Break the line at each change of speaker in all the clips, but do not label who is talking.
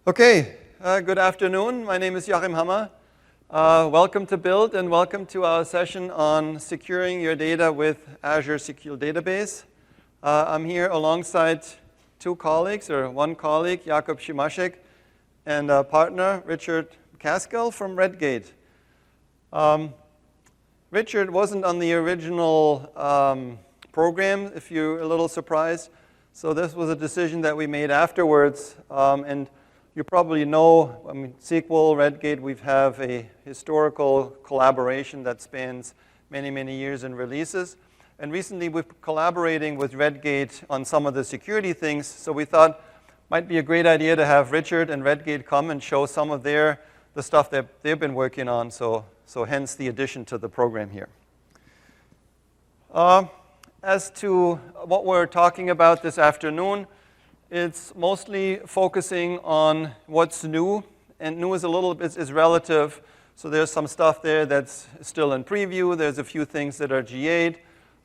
Okay, good afternoon. My name is Joachim Hammer. Welcome to Build and welcome to our session on securing your data with Azure SQL DB. I'm here alongside two colleagues, or one colleague, Jakub Szymaszek, and a partner, Richard Kaskell from Redgate. Richard wasn't on the original program, if you're a little surprised. So this was a decision that we made afterwards. And you probably know, SQL, Redgate, we have a historical collaboration that spans many, many years in releases. And recently we're collaborating with Redgate on some of the security things. So we thought it might be a great idea to have Richard and Redgate come and show some of the stuff that they've been working on. So hence the addition to the program here. As to what we're talking about this afternoon, it's mostly focusing on what's new, and new is a little bit is relative. So there's some stuff there that's still in preview. There's a few things that are GA'd.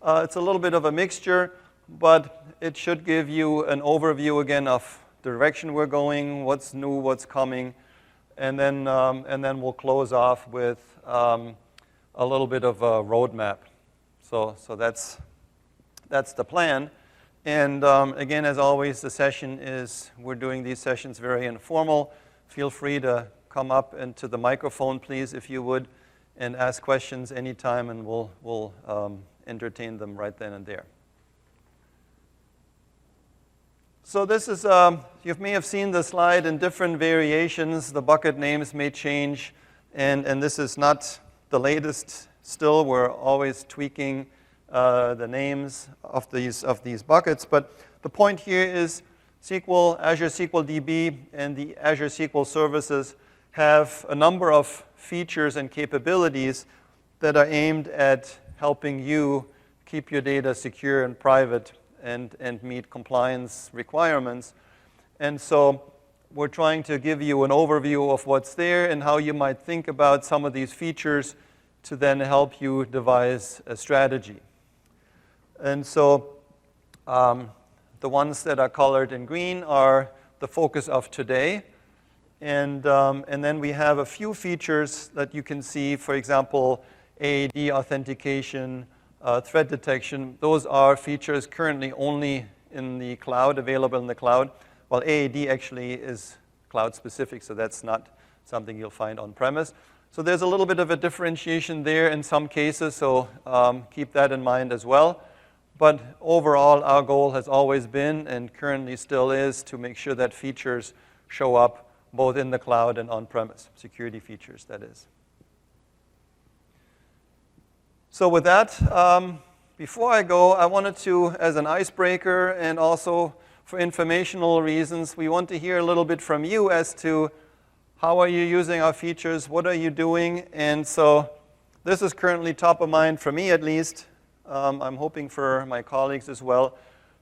It's a little bit of a mixture, but it should give you an overview again of the direction we're going, what's new, what's coming, and then we'll close off with a little bit of a roadmap. So that's the plan. And again, as always, the session we're doing these sessions very informal. Feel free to come up into the microphone, please, if you would, and ask questions anytime, and we'll entertain them right then and there. So this is, you may have seen the slide in different variations. The bucket names may change, and this is not the latest still. We're always tweaking the names of these buckets, but the point here is Azure SQL DB and the Azure SQL services have a number of features and capabilities that are aimed at helping you keep your data secure and private and meet compliance requirements. And so we're trying to give you an overview of what's there and how you might think about some of these features to then help you devise a strategy. And so the ones that are colored in green are the focus of today. And then we have a few features that you can see, for example, AAD authentication, threat detection. Those are features currently only in the cloud, available in the cloud, while AAD actually is cloud specific, so that's not something you'll find on-premise. So there's a little bit of a differentiation there in some cases, so keep that in mind as well. But overall, our goal has always been, and currently still is, to make sure that features show up both in the cloud and on-premise, security features, that is. So with that, before I go, I wanted to, as an icebreaker and also for informational reasons, we want to hear a little bit from you as to how are you using our features, what are you doing, and so this is currently top of mind for me at least. I'm hoping for my colleagues as well.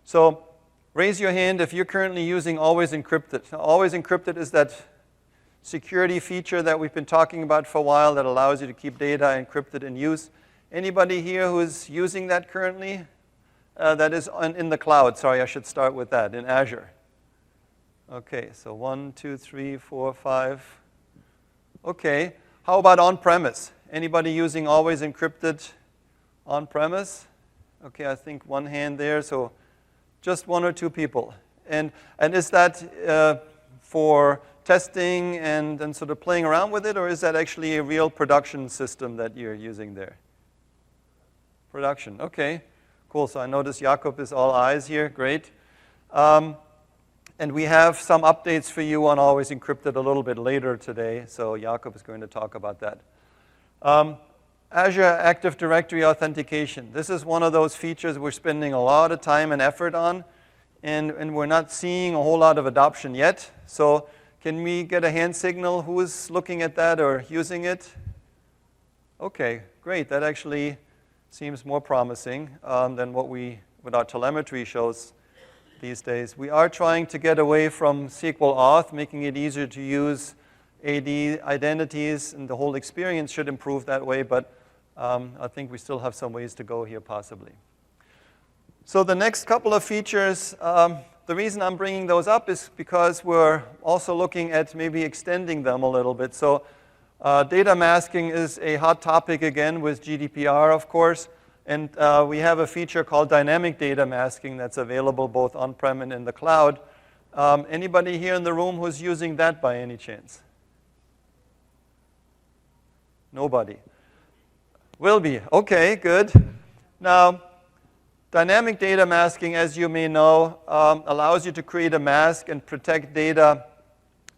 So raise your hand if you're currently using Always Encrypted. Now, Always Encrypted is that security feature that we've been talking about for a while that allows you to keep data encrypted in use. Anybody here who is using that currently? That is in the cloud. Sorry, I should start with that, in Azure. Okay, so 1, 2, 3, 4, 5. Okay, how about on-premise? Anybody using Always Encrypted on-premise? Okay, I think one hand there, so just one or two people. And is that for testing and sort of playing around with it, or is that actually a real production system that you're using there? Production, okay, cool. So I notice Jakub is all eyes here, great. And we have some updates for you on Always Encrypted a little bit later today, so Jakub is going to talk about that. Azure Active Directory Authentication. This is one of those features we're spending a lot of time and effort on, and we're not seeing a whole lot of adoption yet. So can we get a hand signal? Who is looking at that or using it? Okay, great. That actually seems more promising than what our telemetry shows these days. We are trying to get away from SQL Auth, making it easier to use AD identities, and the whole experience should improve that way, but I think we still have some ways to go here possibly. So the next couple of features, The reason I'm bringing those up is because we're also looking at maybe extending them a little bit. So data masking is a hot topic again with GDPR, of course. And we have a feature called dynamic data masking that's available both on-prem and in the cloud. Anybody here in the room who's using that by any chance? Nobody. Will be. Okay, good. Now, dynamic data masking, as you may know, allows you to create a mask and protect data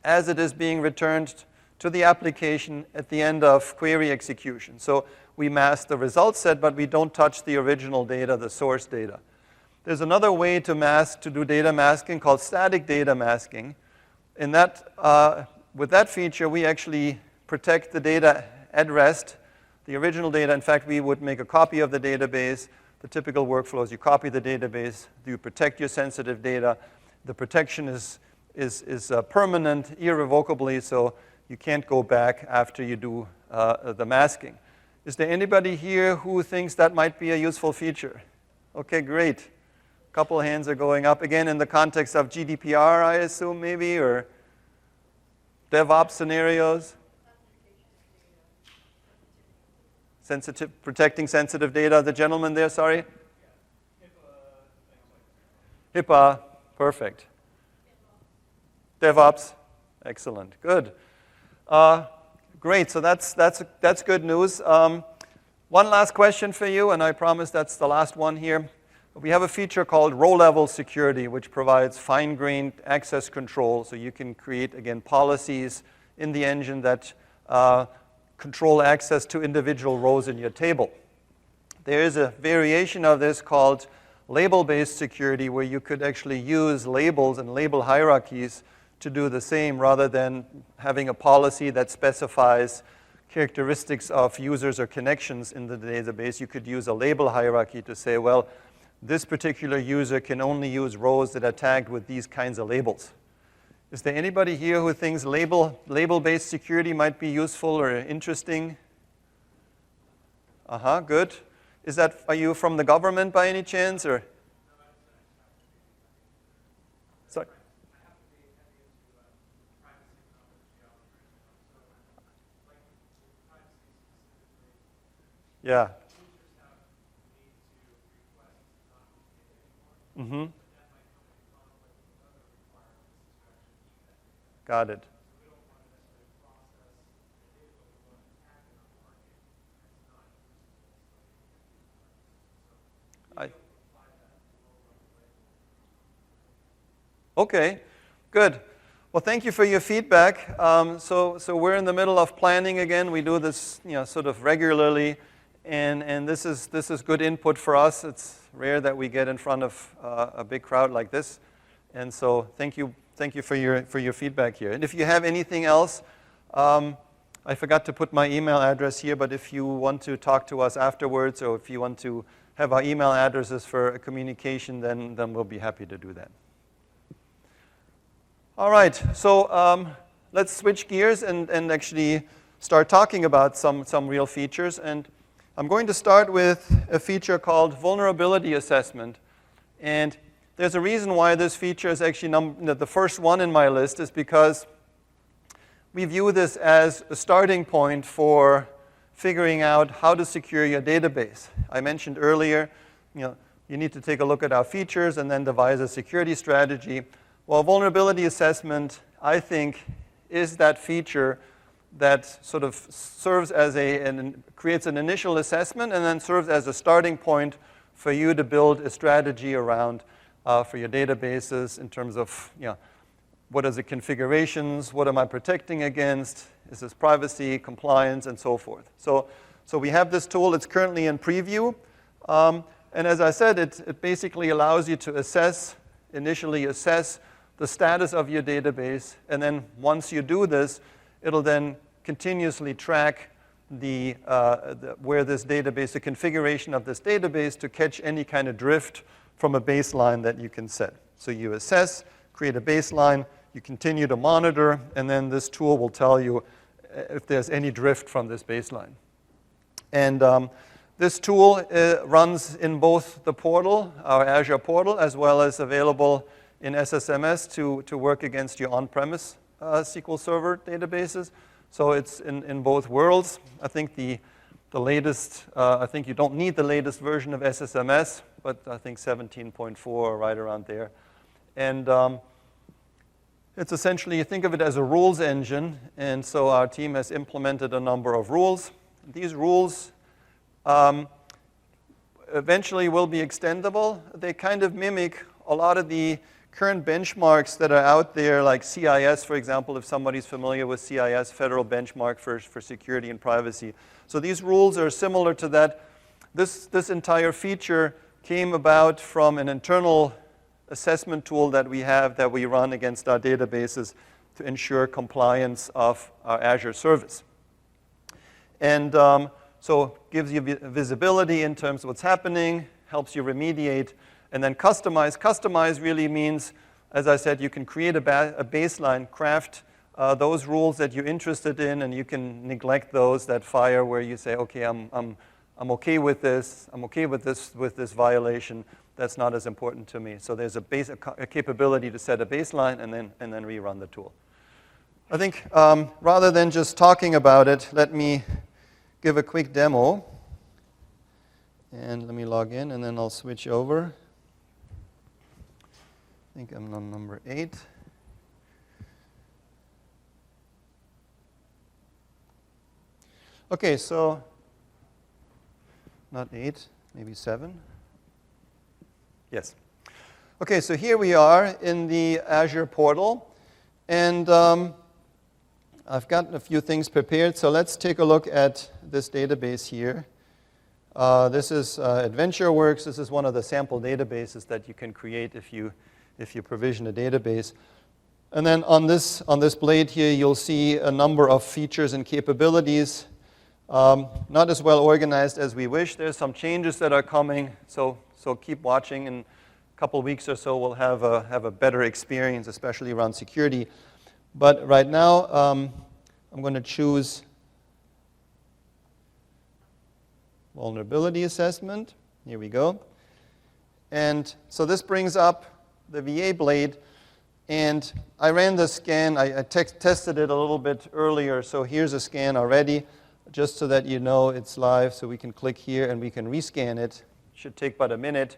as it is being returned to the application at the end of query execution. So we mask the result set, but we don't touch the original data, the source data. There's another way to do data masking called static data masking. In that, with that feature, we actually protect the data at rest, the original data. In fact, we would make a copy of the database. The typical workflow is you copy the database, you protect your sensitive data. The protection is permanent, irrevocably, so you can't go back after you do the masking. Is there anybody here who thinks that might be a useful feature? Okay, great. A couple hands are going up. Again, in the context of GDPR, I assume, maybe, or DevOps scenarios? Protecting sensitive data. The gentleman there, sorry? HIPAA, perfect. DevOps, excellent, good. Great, so that's good news. One last question for you, and I promise that's the last one here. We have a feature called row-level security, which provides fine-grained access control, so you can create, again, policies in the engine that control access to individual rows in your table. There is a variation of this called label-based security, where you could actually use labels and label hierarchies to do the same, rather than having a policy that specifies characteristics of users or connections in the database. You could use a label hierarchy to say, well, this particular user can only use rows that are tagged with these kinds of labels. Is there anybody here who thinks label-based security might be useful or interesting? Good. Are you from the government by any chance, or? Sorry. Yeah. Mm-hmm. Got it. Okay, good. Well, thank you for your feedback. So we're in the middle of planning again. We do this, sort of regularly, and this is good input for us. It's rare that we get in front of a big crowd like this, and so thank you for your feedback here. And if you have anything else, I forgot to put my email address here, but if you want to talk to us afterwards, or if you want to have our email addresses for communication, then we'll be happy to do that. All right, so let's switch gears and actually start talking about some real features. And I'm going to start with a feature called vulnerability assessment. And there's a reason why this feature is actually the first one in my list, is because we view this as a starting point for figuring out how to secure your database. I mentioned earlier, you need to take a look at our features and then devise a security strategy. Well, vulnerability assessment, I think, is that feature that sort of serves as creates an initial assessment and then serves as a starting point for you to build a strategy around for your databases in terms of, what are the configurations, what am I protecting against, is this privacy, compliance, and so forth. So we have this tool. It's currently in preview. And as I said, it basically allows you to initially assess the status of your database, and then once you do this, it'll then continuously track where this database, the configuration of this database, to catch any kind of drift from a baseline that you can set. So you assess, create a baseline, you continue to monitor, and then this tool will tell you if there's any drift from this baseline. And this tool runs in both the portal, our Azure portal, as well as available in SSMS to work against your on-premise SQL Server databases. So it's in both worlds. I think the latest, I think you don't need the latest version of SSMS, but I think 17.4 right around there. And it's essentially, you think of it as a rules engine, and so our team has implemented a number of rules. These rules eventually will be extendable. They kind of mimic a lot of the current benchmarks that are out there, like CIS, for example, if somebody's familiar with CIS, Federal Benchmark for Security and Privacy. So these rules are similar to that. This entire feature came about from an internal assessment tool that we have that we run against our databases to ensure compliance of our Azure service. And so gives you visibility in terms of what's happening, helps you remediate, and then customize. Customize really means, as I said, you can create a baseline, craft those rules that you're interested in, and you can neglect those that fire where you say, okay, I'm okay with this, I'm okay with this violation. That's not as important to me. So there's a capability to set a baseline and then rerun the tool. I think rather than just talking about it, let me give a quick demo. And let me log in, and then I'll switch over. I think I'm on number 8. Okay, so not 8, maybe 7. Yes. Okay, so here we are in the Azure portal, and I've got a few things prepared. So let's take a look at this database here. This is AdventureWorks. This is one of the sample databases that you can create if you provision a database. And then on this blade here, you'll see a number of features and capabilities. Not as well organized as we wish. There's some changes that are coming, so keep watching. In a couple of weeks or so, we'll have a better experience, especially around security. But right now, I'm going to choose vulnerability assessment. Here we go. And so this brings up the VA blade. And I ran the scan. I tested it a little bit earlier. So here's a scan already, just so that you know it's live. So we can click here and we can rescan it. Should take about a minute.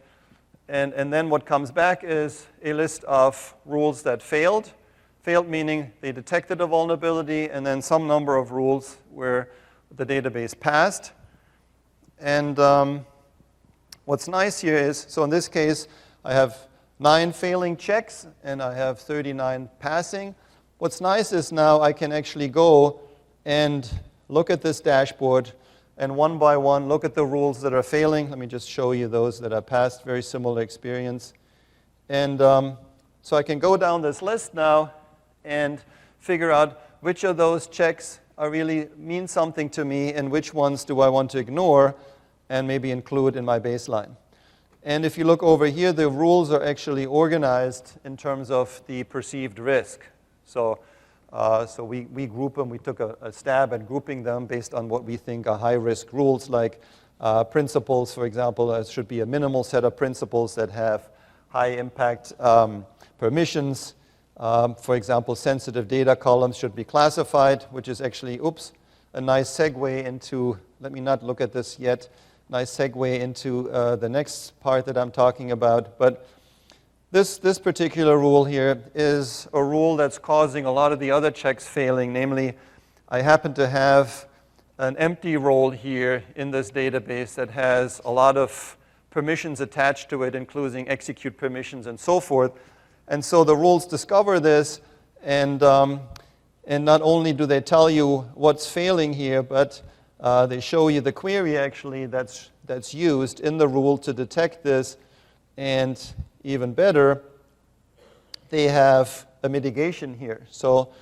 And then what comes back is a list of rules that failed. Failed meaning they detected a vulnerability, and then some number of rules where the database passed. And what's nice here is, so in this case, I have 9 failing checks, and I have 39 passing. What's nice is now I can actually go and look at this dashboard, and one by one look at the rules that are failing. Let me just show you those that are passed. Very similar experience. And so I can go down this list now and figure out which of those checks really mean something to me and which ones do I want to ignore and maybe include in my baseline. And if you look over here, the rules are actually organized in terms of the perceived risk. So we group them. We took a stab at grouping them based on what we think are high-risk rules, like principles, for example. There should be a minimal set of principles that have high-impact permissions. For example, sensitive data columns should be classified, which is actually, a nice segue into, let me not look at this yet, nice segue into the next part that I'm talking about. But this particular rule here is a rule that's causing a lot of the other checks failing. Namely, I happen to have an empty role here in this database that has a lot of permissions attached to it, including execute permissions and so forth. And so the rules discover this, and not only do they tell you what's failing here, but they show you the query actually that's used in the rule to detect this. And even better, they have a mitigation here. So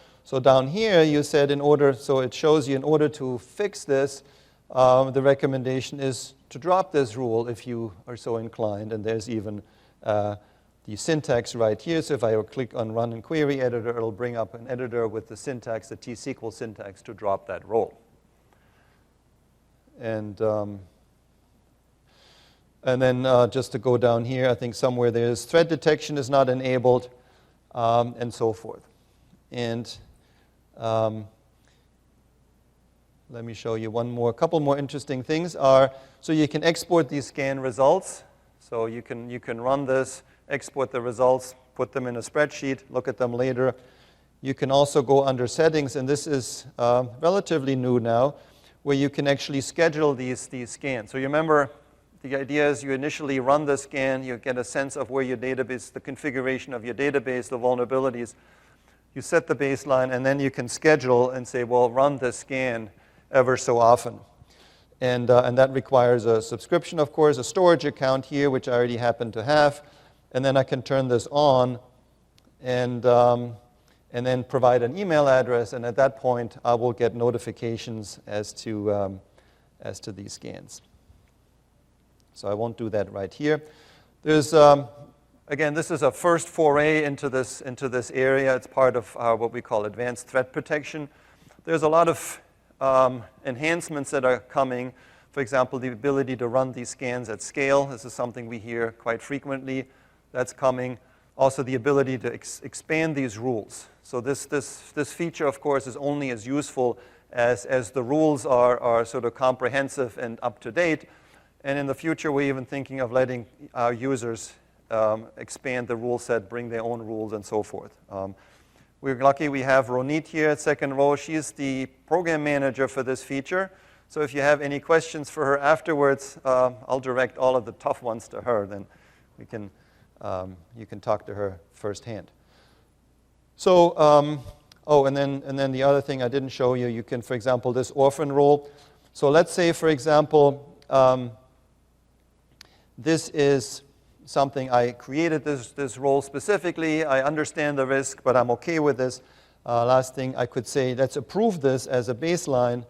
down here you said so it shows you in order to fix this, the recommendation is to drop this rule if you are so inclined. And there's even the syntax right here. So if I click on Run in Query Editor, it'll bring up an editor with the syntax, the T-SQL syntax, to drop that role. And And then just to go down here, I think somewhere there's threat detection is not enabled, and so forth. And let me show you a couple more interesting things are, so you can export these scan results. So you can run this, export the results, put them in a spreadsheet, look at them later. You can also go under settings, and this is relatively new now, where you can actually schedule these scans. So you remember, the idea is you initially run the scan, you get a sense of where your database, the configuration of your database, the vulnerabilities. You set the baseline, and then you can schedule and say, well, run the scan ever so often. And that requires a subscription, of course, a storage account here, which I already happen to have. And then I can turn this on and then provide an email address. And at that point, I will get notifications as to these scans. So I won't do that right here. There's, again, this is a first foray into this area. It's part of what we call advanced threat protection. There's a lot of enhancements that are coming. For example, the ability to run these scans at scale. This is something we hear quite frequently. That's coming. Also, the ability to expand these rules. So this feature, of course, is only as useful as the rules are sort of comprehensive and up to date. And in the future, we're even thinking of letting our users expand the rule set, bring their own rules, and so forth. We're lucky we have Ronit here at second row. She's the program manager for this feature. So if you have any questions for her afterwards, I'll direct all of the tough ones to her. Then you can talk to her firsthand. So, and then the other thing I didn't show you, you can, for example, this orphan role. So let's say, for example, this is something I created this role specifically. I understand the risk, but I'm okay with this. Last thing I could say, let's approve this as a baseline.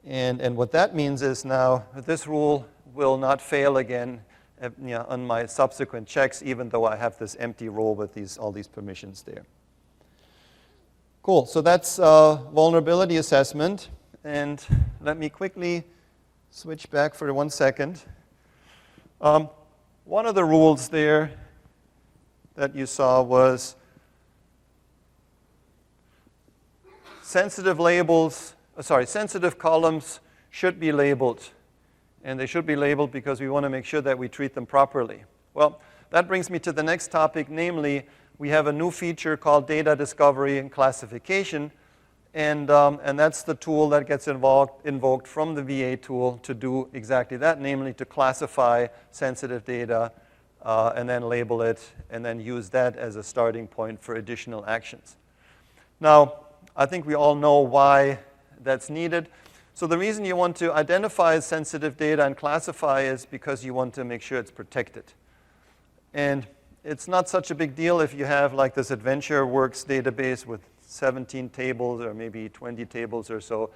And what that means is now this rule will not fail again on my subsequent checks, even though I have this empty role with all these permissions there. Cool. So that's vulnerability assessment. And let me quickly switch back for 1 second. One of the rules there that you saw was sensitive columns should be labeled. And they should be labeled because we want to make sure that we treat them properly. Well, that brings me to the next topic, namely, we have a new feature called data discovery and classification. And that's the tool that gets invoked from the VA tool to do exactly that, namely to classify sensitive data and then label it and then use that as a starting point for additional actions. Now, I think we all know why that's needed. So the reason you want to identify sensitive data and classify is because you want to make sure it's protected. And it's not such a big deal if you have like this AdventureWorks database with 17 tables or maybe 20 tables or so.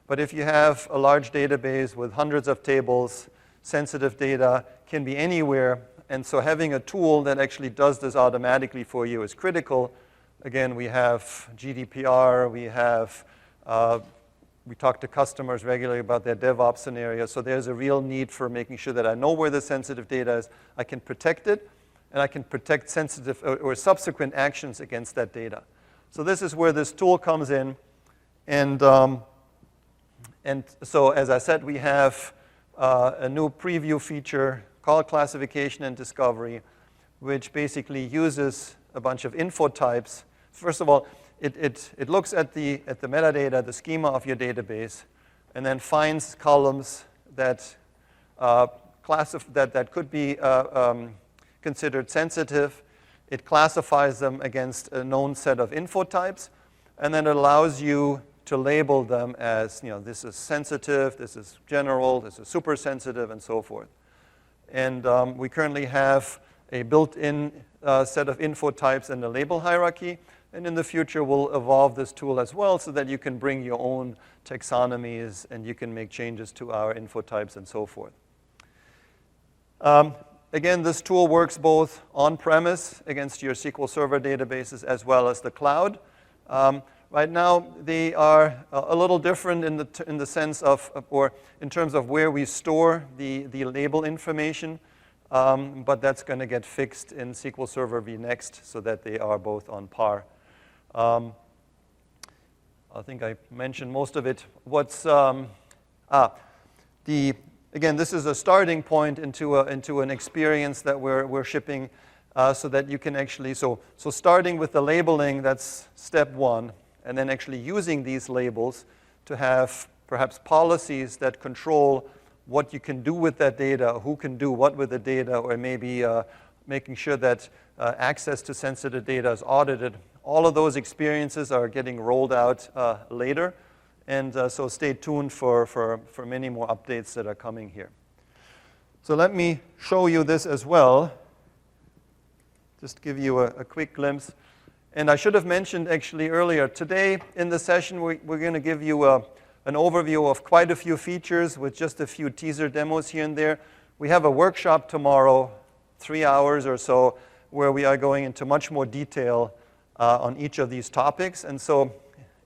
But if you have a large database with hundreds of tables, sensitive data can be anywhere. And so having a tool that actually does this automatically for you is critical. Again, we have GDPR, we talk to customers regularly about their DevOps scenarios. So there's a real need for making sure that I know where the sensitive data is. I can protect it, and I can protect sensitive or subsequent actions against that data. So this is where this tool comes in. And so as I said, we have a new preview feature called classification and discovery, which basically uses a bunch of info types. First of all, it looks at the metadata, the schema of your database, and then finds columns that could be considered sensitive. It classifies them against a known set of info types, and then it allows you to label them as, this is sensitive, this is general, this is super sensitive, and so forth. And we currently have a built-in set of info types in the label hierarchy. And in the future, we'll evolve this tool as well so that you can bring your own taxonomies and you can make changes to our info types and so forth. Again, this tool works both on-premise against your SQL Server databases as well as the cloud. Right now, they are a little different in the sense of, or in terms of where we store the label information. but that's going to get fixed in SQL Server vNext so that they are both on par. I think I mentioned most of it. Again, this is a starting point into an experience that we're shipping so that you can actually, so starting with the labeling, that's step one, and then actually using these labels to have perhaps policies that control what you can do with that data, who can do what with the data, or maybe making sure that access to sensitive data is audited. All of those experiences are getting rolled out later. And so stay tuned for many more updates that are coming here. So let me show you this as well. Just give you a quick glimpse. And I should have mentioned actually earlier, today in the session we're going to give you an overview of quite a few features with just a few teaser demos here and there. We have a workshop tomorrow, 3 hours or so, where we are going into much more detail on each of these topics. And so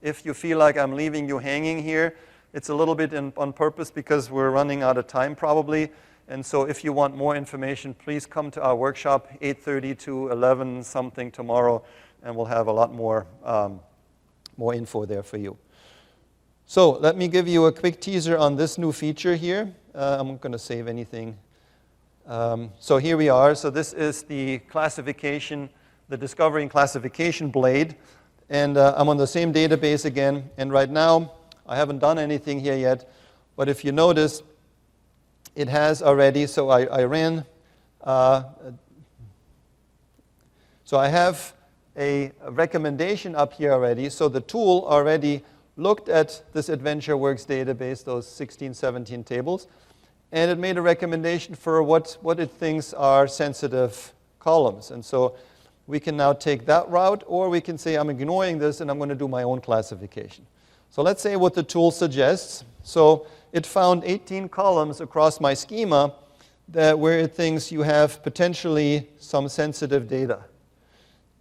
if you feel like I'm leaving you hanging here, it's a little bit on purpose because we're running out of time probably. And so if you want more information, please come to our workshop, 8:30 to 11 something tomorrow, and we'll have a lot more info there for you. So let me give you a quick teaser on this new feature here. I'm not going to save anything. So here we are. So this is the classification, the discovery and classification blade. And I'm on the same database again. And right now, I haven't done anything here yet. But if you notice, it has already. So I ran. So I have a recommendation up here already. So the tool already looked at this AdventureWorks database, those 16, 17 tables. And it made a recommendation for what it thinks are sensitive columns. And so we can now take that route, or we can say, I'm ignoring this, and I'm going to do my own classification. So let's say what the tool suggests. So it found 18 columns across my schema where it thinks you have potentially some sensitive data.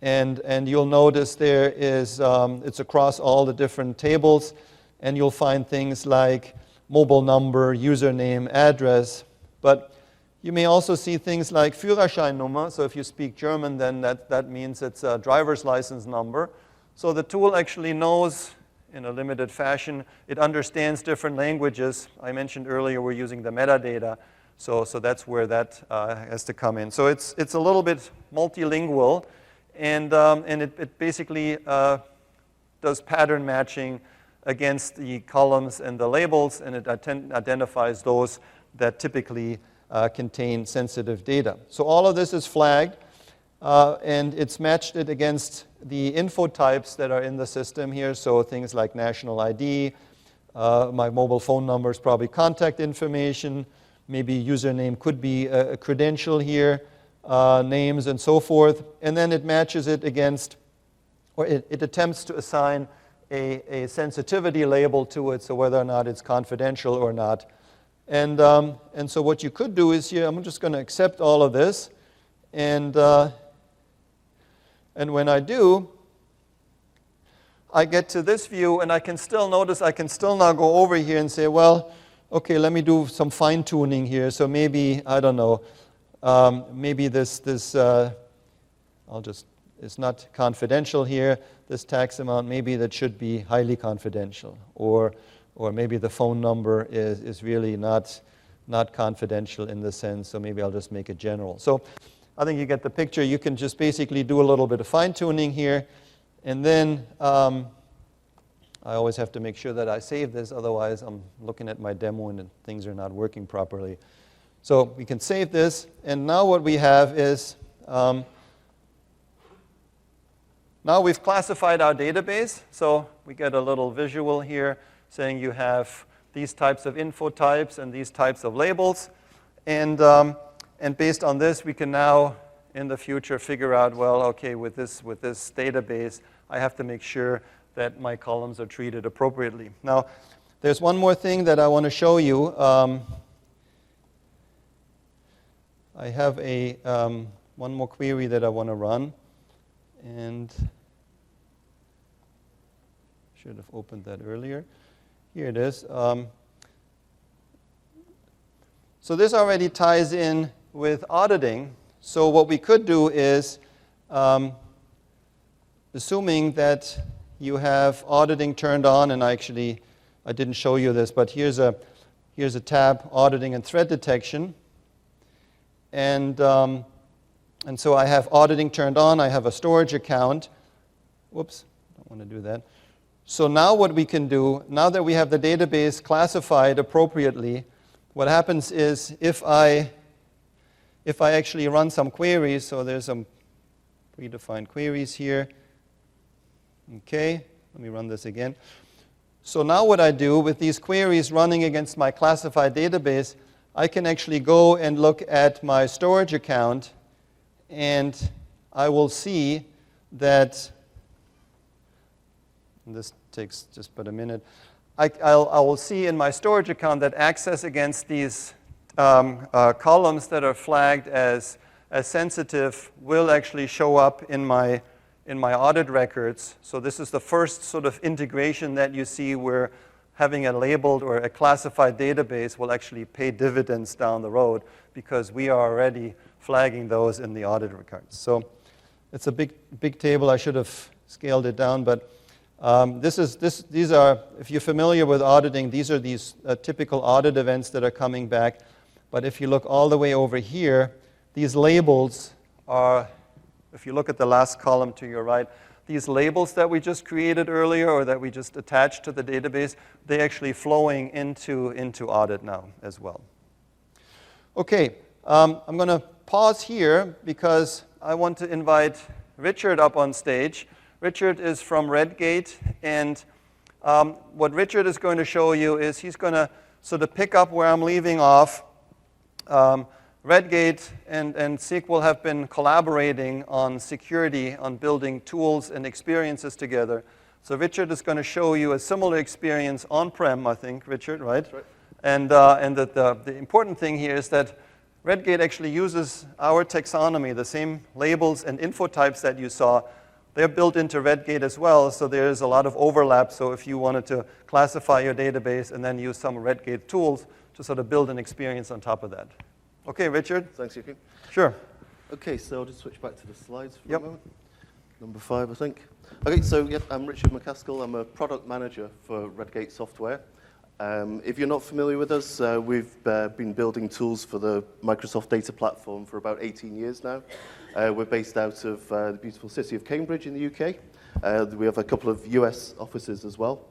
And you'll notice there is, it's across all the different tables, and you'll find things like mobile number, username, address. But you may also see things like Führerscheinnummer. So if you speak German, then that means it's a driver's license number. So the tool actually knows in a limited fashion. It understands different languages. I mentioned earlier we're using the metadata. So that's where that has to come in. So it's a little bit multilingual. And it basically does pattern matching against the columns and the labels. And it identifies those that typically contain sensitive data. So all of this is flagged, and it's matched it against the info types that are in the system here. So things like national ID, my mobile phone number is probably contact information, maybe username could be a credential here, names and so forth. And then it matches it against, or it attempts to assign a sensitivity label to it, so whether or not it's confidential or not. And so what you could do is here, I'm just going to accept all of this. And when I do, I get to this view, and I can still notice, I can still now go over here and say, well, okay, let me do some fine tuning here. So maybe, I don't know, maybe it's not confidential here, this tax amount, maybe that should be highly confidential. Or maybe the phone number is really not confidential in the sense, so maybe I'll just make it general. So I think you get the picture. You can just basically do a little bit of fine-tuning here, and then I always have to make sure that I save this, otherwise I'm looking at my demo and things are not working properly. So we can save this, and now what we have is, now we've classified our database, so we get a little visual here saying you have these types of info types and these types of labels. And based on this, we can now, in the future, figure out, well, okay, with this database, I have to make sure that my columns are treated appropriately. Now, there's one more thing that I want to show you. I have one more query that I want to run. And should have opened that earlier. Here it is. So this already ties in with auditing. So what we could do is, assuming that you have auditing turned on, and I didn't show you this, but here's a tab, auditing and threat detection. And so I have auditing turned on. I have a storage account. Whoops, don't want to do that. So now what we can do, now that we have the database classified appropriately, what happens is if I actually run some queries, so there's some predefined queries here. Okay, let me run this again. So now what I do with these queries running against my classified database, I can actually go and look at my storage account, and I will see that, and this takes just but a minute, I will see in my storage account that access against these columns that are flagged as sensitive will actually show up in my audit records. So this is the first sort of integration that you see where having a labeled or a classified database will actually pay dividends down the road because we are already flagging those in the audit records. So it's a big table. I should have scaled it down, but these are, if you're familiar with auditing, these are these typical audit events that are coming back. But if you look all the way over here, these labels are, if you look at the last column to your right, these labels that we just created earlier or that we just attached to the database, they're actually flowing into audit now as well. Okay, I'm going to pause here because I want to invite Richard up on stage. Richard is from Redgate, and what Richard is going to show you is he's going to sort of pick up where I'm leaving off. Redgate and SQL have been collaborating on security, on building tools and experiences together. So Richard is going to show you a similar experience on-prem, I think, Richard, right? That's right. And that the important thing here is that Redgate actually uses our taxonomy, the same labels and info types that you saw. They're built into Redgate as well, so there's a lot of overlap. So if you wanted to classify your database and then use some Redgate tools to sort of build an experience on top of that. Okay, Richard?
Thanks, Yuki.
Sure.
Okay, so I'll just switch back to the slides for a moment. Number 5, I think. Okay, so I'm Richard McCaskill. I'm a product manager for Redgate Software. If you're not familiar with us, we've been building tools for the Microsoft Data Platform for about 18 years now. We're based out of the beautiful city of Cambridge in the UK. We have a couple of US offices as well.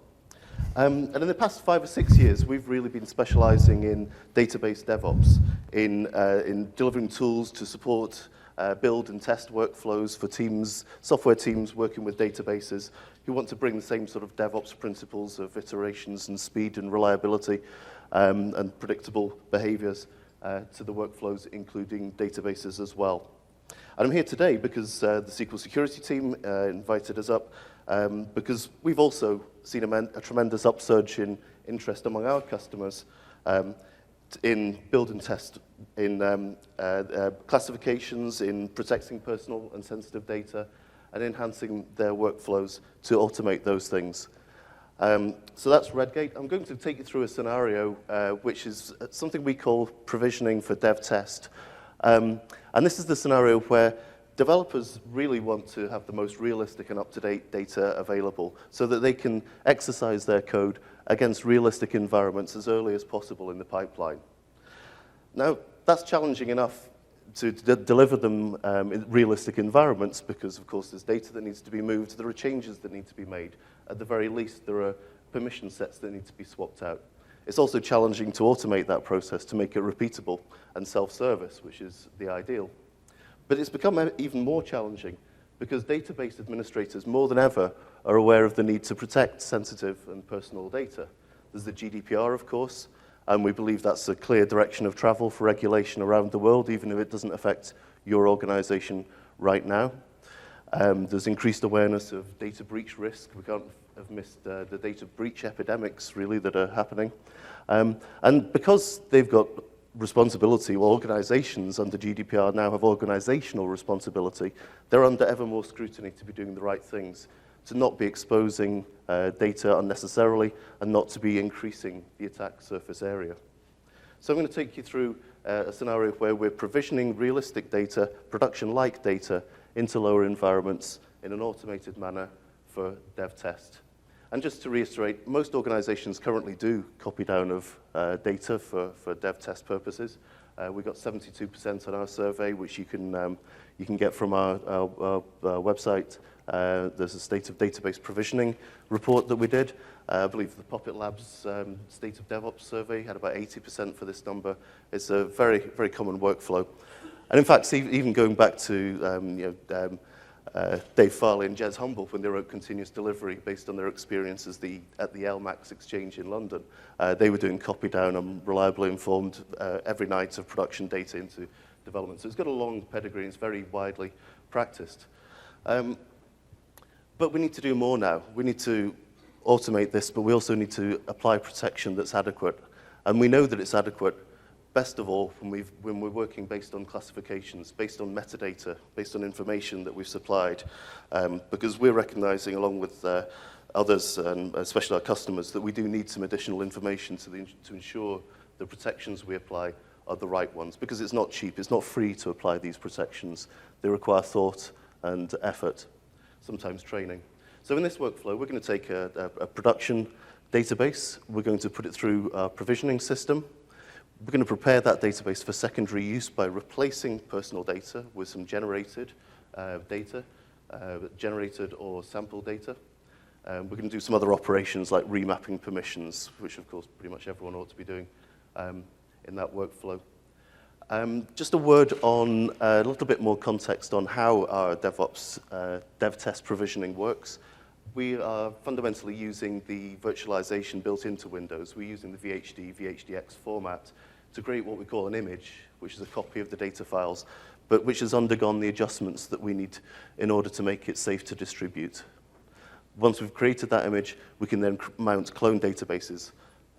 And in the past 5 or 6 years, we've really been specializing in database DevOps, in delivering tools to support build and test workflows for teams, software teams working with databases who want to bring the same sort of DevOps principles of iterations and speed and reliability and predictable behaviors to the workflows, including databases as well. And I'm here today because the SQL security team invited us up because we've also seen a tremendous upsurge in interest among our customers in build and test, in classifications, in protecting personal and sensitive data, and enhancing their workflows to automate those things. So that's Redgate. I'm going to take you through a scenario which is something we call provisioning for dev test. And this is the scenario where developers really want to have the most realistic and up-to-date data available so that they can exercise their code against realistic environments as early as possible in the pipeline. Now, that's challenging enough to deliver them in realistic environments because, of course, there's data that needs to be moved, there are changes that need to be made. At the very least, there are permission sets that need to be swapped out. It's also challenging to automate that process to make it repeatable and self-service, which is the ideal. But it's become even more challenging because database administrators, more than ever, are aware of the need to protect sensitive and personal data. There's the GDPR, of course, and we believe that's a clear direction of travel for regulation around the world, even if it doesn't affect your organization right now. There's increased awareness of data breach risk. We can't have missed the data breach epidemics, really, that are happening. And because they've got responsibility, well, organizations under GDPR now have organizational responsibility. They're under ever more scrutiny to be doing the right things, to not be exposing data unnecessarily, and not to be increasing the attack surface area. So I'm going to take you through a scenario where we're provisioning realistic data, production-like data, into lower environments in an automated manner for dev test. And just to reiterate, most organizations currently do copy down of data for dev test purposes. We got 72% on our survey, which you can get from our website. There's a state of database provisioning report that we did. I believe the Poppet Labs State of DevOps survey had about 80% for this number. It's a very, very common workflow. And in fact, even going back to Dave Farley and Jez Humboldt when they wrote Continuous Delivery based on their experiences at the LMAX exchange in London, they were doing copy down and reliably informed every night of production data into development. So it's got a long pedigree and it's very widely practiced. But we need to do more now. We need to automate this, but we also need to apply protection that's adequate. And we know that it's adequate, best of all, when we're working based on classifications, based on metadata, based on information that we've supplied, because we're recognizing, along with others, and especially our customers, that we do need some additional information to ensure the protections we apply are the right ones, because it's not cheap, it's not free to apply these protections. They require thought and effort, sometimes training. So in this workflow, we're going to take a production database, we're going to put it through our provisioning system, we're going to prepare that database for secondary use by replacing personal data with some generated data, generated or sample data. We're going to do some other operations like remapping permissions, which of course pretty much everyone ought to be doing in that workflow. Just a word on a little bit more context on how our DevOps dev test provisioning works. We are fundamentally using the virtualization built into Windows. We're using the VHDX format to create what we call an image, which is a copy of the data files, but which has undergone the adjustments that we need in order to make it safe to distribute. Once we've created that image, we can then mount clone databases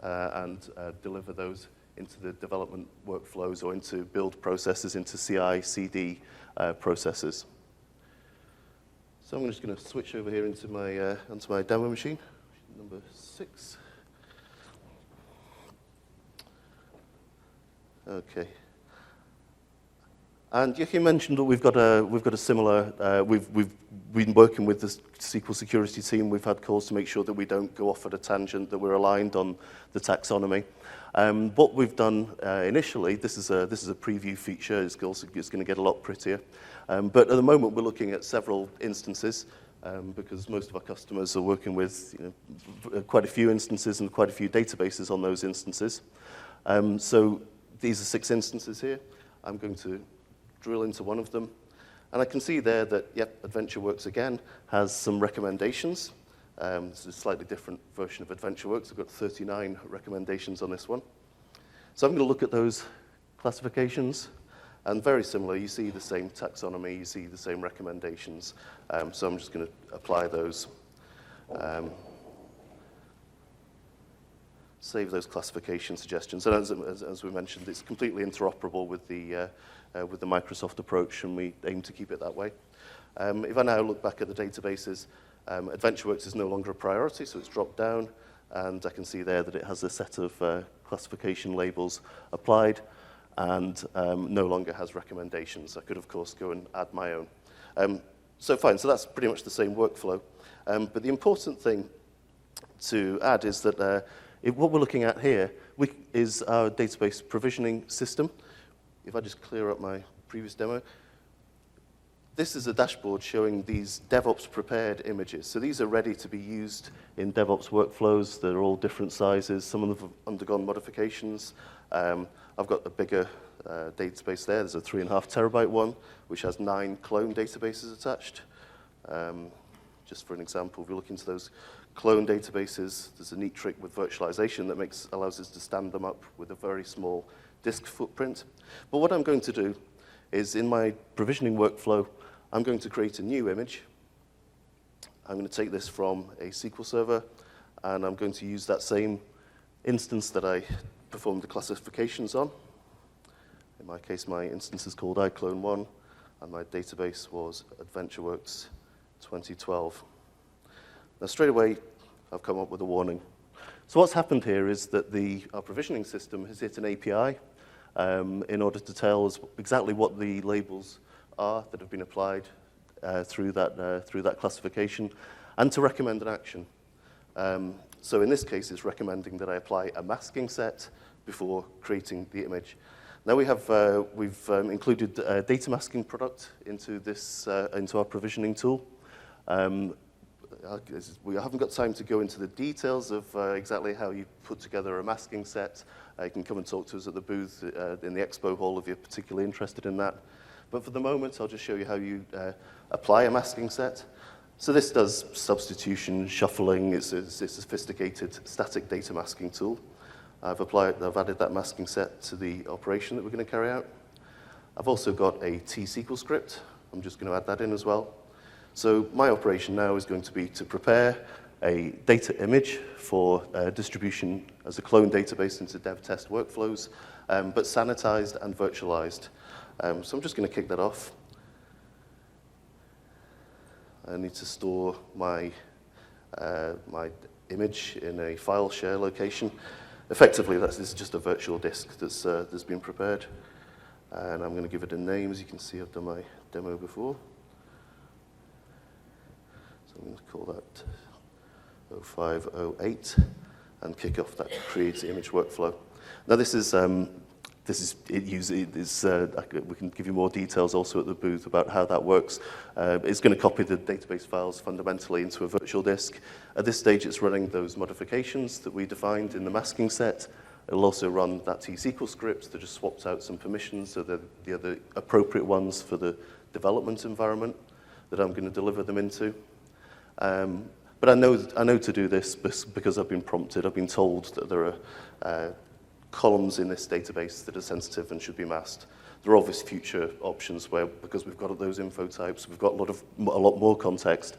and deliver those into the development workflows or into build processes, into CI/CD processes. So I'm just going to switch over here into my demo machine, number 6. Okay. And Joachim mentioned that we've got a similar. We've been working with the SQL security team. We've had calls to make sure that we don't go off at a tangent, that we're aligned on the taxonomy. What we've done initially, this is a preview feature. It's going to get a lot prettier. But at the moment, we're looking at several instances because most of our customers are working with quite a few instances and quite a few databases on those instances. So these are 6 instances here. I'm going to drill into one of them. And I can see there that, yep, AdventureWorks again has some recommendations. This is a slightly different version of AdventureWorks. I've got 39 recommendations on this one. So I'm going to look at those classifications. And very similar, you see the same taxonomy, you see the same recommendations. So I'm just going to apply those. Save those classification suggestions. And as we mentioned, it's completely interoperable with the Microsoft approach, and we aim to keep it that way. If I now look back at the databases, AdventureWorks is no longer a priority, so it's dropped down, and I can see there that it has a set of classification labels applied, and no longer has recommendations. I could, of course, go and add my own. So fine, so that's pretty much the same workflow. But the important thing to add is that what we're looking at here is our database provisioning system. If I just clear up my previous demo, this is a dashboard showing these DevOps prepared images. So these are ready to be used in DevOps workflows. They're all different sizes. Some of them have undergone modifications. I've got a bigger database there. There's a 3.5 terabyte one, which has 9 clone databases attached. Just for an example, if we look into those clone databases, there's a neat trick with virtualization that allows us to stand them up with a very small disk footprint. But what I'm going to do is, in my provisioning workflow, I'm going to create a new image. I'm going to take this from a SQL server, and I'm going to use that same instance that I performed the classifications on. In my case, my instance is called iClone1, and my database was AdventureWorks 2012. Now, straight away, I've come up with a warning. So what's happened here is that our provisioning system has hit an API in order to tell us exactly what the labels are that have been applied through that classification, and to recommend an action. So in this case, it's recommending that I apply a masking set before creating the image. Now we've included a data masking product into our provisioning tool. We haven't got time to go into the details of exactly how you put together a masking set. You can come and talk to us at the booth in the expo hall if you're particularly interested in that. But for the moment, I'll just show you how you apply a masking set. So this does substitution, shuffling. It's a sophisticated static data masking tool. I've added that masking set to the operation that we're going to carry out. I've also got a T-SQL script. I'm just going to add that in as well. So my operation now is going to be to prepare a data image for distribution as a clone database into dev test workflows, but sanitized and virtualized. So I'm just going to kick that off. I need to store my image in a file share location. Effectively, this is just a virtual disk that's been prepared. And I'm going to give it a name. As you can see, I've done my demo before. So I'm going to call that 0508 and kick off that create image workflow. Now we can give you more details also at the booth about how that works. It's going to copy the database files fundamentally into a virtual disk. At this stage, it's running those modifications that we defined in the masking set. It'll also run that T-SQL script that just swaps out some permissions, so they're the appropriate ones for the development environment that I'm going to deliver them into. But I know to do this because I've been prompted. I've been told that there are columns in this database that are sensitive and should be masked. There are obvious future options where, because we've got those info types, we've got a lot more context,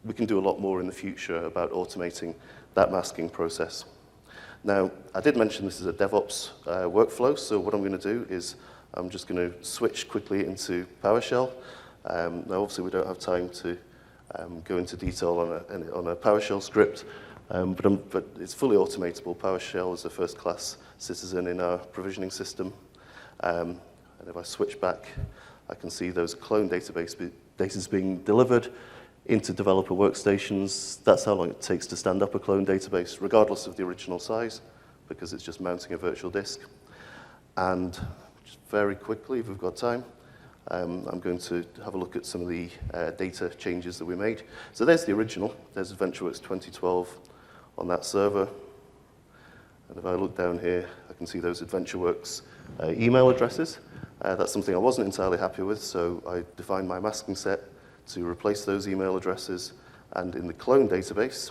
we can do a lot more in the future about automating that masking process. Now, I did mention this is a DevOps workflow, so what I'm going to do is I'm just going to switch quickly into PowerShell. Now, obviously, we don't have time to go into detail on a PowerShell script, but it's fully automatable. PowerShell is a first-class citizen in our provisioning system. And if I switch back, I can see those clone databases being delivered into developer workstations. That's how long it takes to stand up a clone database, regardless of the original size, because it's just mounting a virtual disk. And just very quickly, if we've got time, I'm going to have a look at some of the data changes that we made. So there's the original. There's AdventureWorks 2012 on that server. And if I look down here, I can see those AdventureWorks email addresses. That's something I wasn't entirely happy with, so I defined my masking set to replace those email addresses. And in the clone database,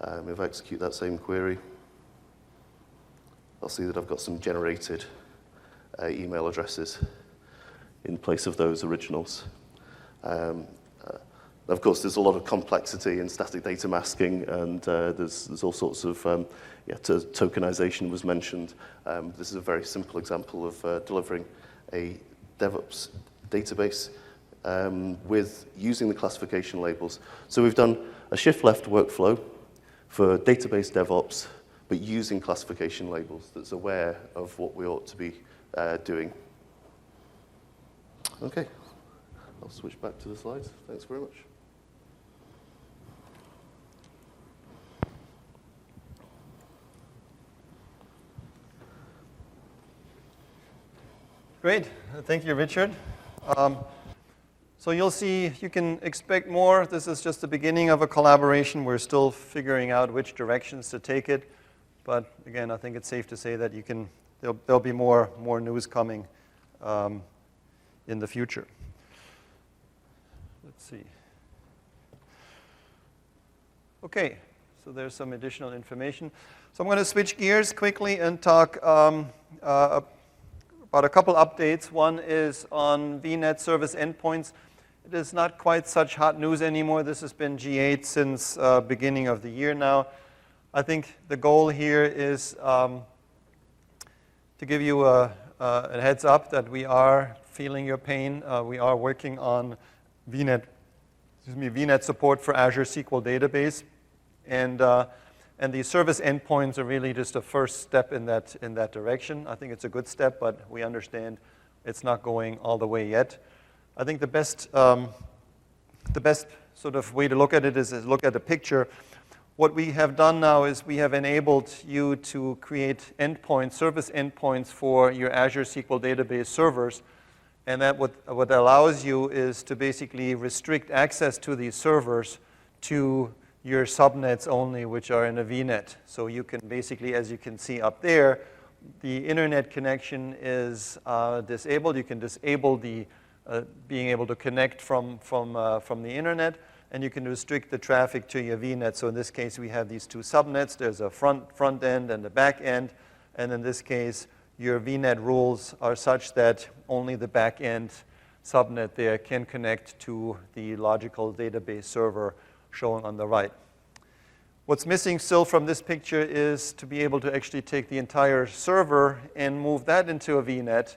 if I execute that same query, I'll see that I've got some generated email addresses in place of those originals. Of course, there's a lot of complexity in static data masking, and there's all sorts of, tokenization was mentioned. This is a very simple example of delivering a DevOps database with using the classification labels. So we've done a shift left workflow for database DevOps, but using classification labels that's aware of what we ought to be doing. Okay, I'll switch back to the slides. Thanks very much.
Great. Thank you, Richard. So you'll see, you can expect more. This is just the beginning of a collaboration. We're still figuring out which directions to take it. But again, I think it's safe to say that there'll be more news coming in the future. Let's see. Okay, so there's some additional information. So I'm going to switch gears quickly and talk about a couple updates. One is on VNet service endpoints. It is not quite such hot news anymore. This has been G8 since beginning of the year now. I think the goal here is to give you a heads up that we are feeling your pain. We are working on VNet support for Azure SQL DB. And And the service endpoints are really just a first step in that direction. I think it's a good step, but we understand it's not going all the way yet. I think the best sort of way to look at it is look at the picture. What we have done now is we have enabled you to create endpoints, service endpoints for your Azure SQL database servers. And that what allows you is to basically restrict access to these servers to your subnets only, which are in a VNet. So you can basically, as you can see up there, the internet connection is disabled. You can disable the being able to connect from the internet, and you can restrict the traffic to your VNet. So in this case, we have these two subnets. There's a front end and a back end. And in this case, your VNet rules are such that only the back end subnet there can connect to the logical database server shown on the right. What's missing still from this picture is to be able to actually take the entire server and move that into a VNet.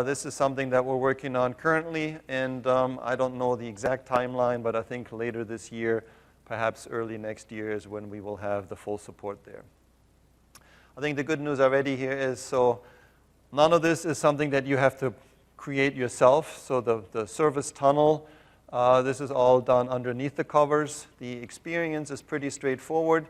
This is something that we're working on currently, and I don't know the exact timeline, but I think later this year, perhaps early next year, is when we will have the full support there. I think the good news already here is, so none of this is something that you have to create yourself. So the service tunnel, this is all done underneath the covers. The experience is pretty straightforward.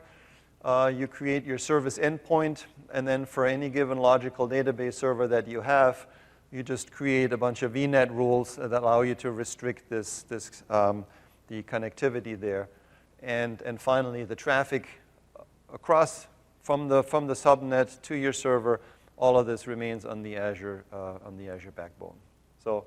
You create your service endpoint, and then for any given logical database server that you have, you just create a bunch of VNet rules that allow you to restrict the connectivity there. And finally, the traffic across from the subnet to your server, all of this remains on the Azure backbone. So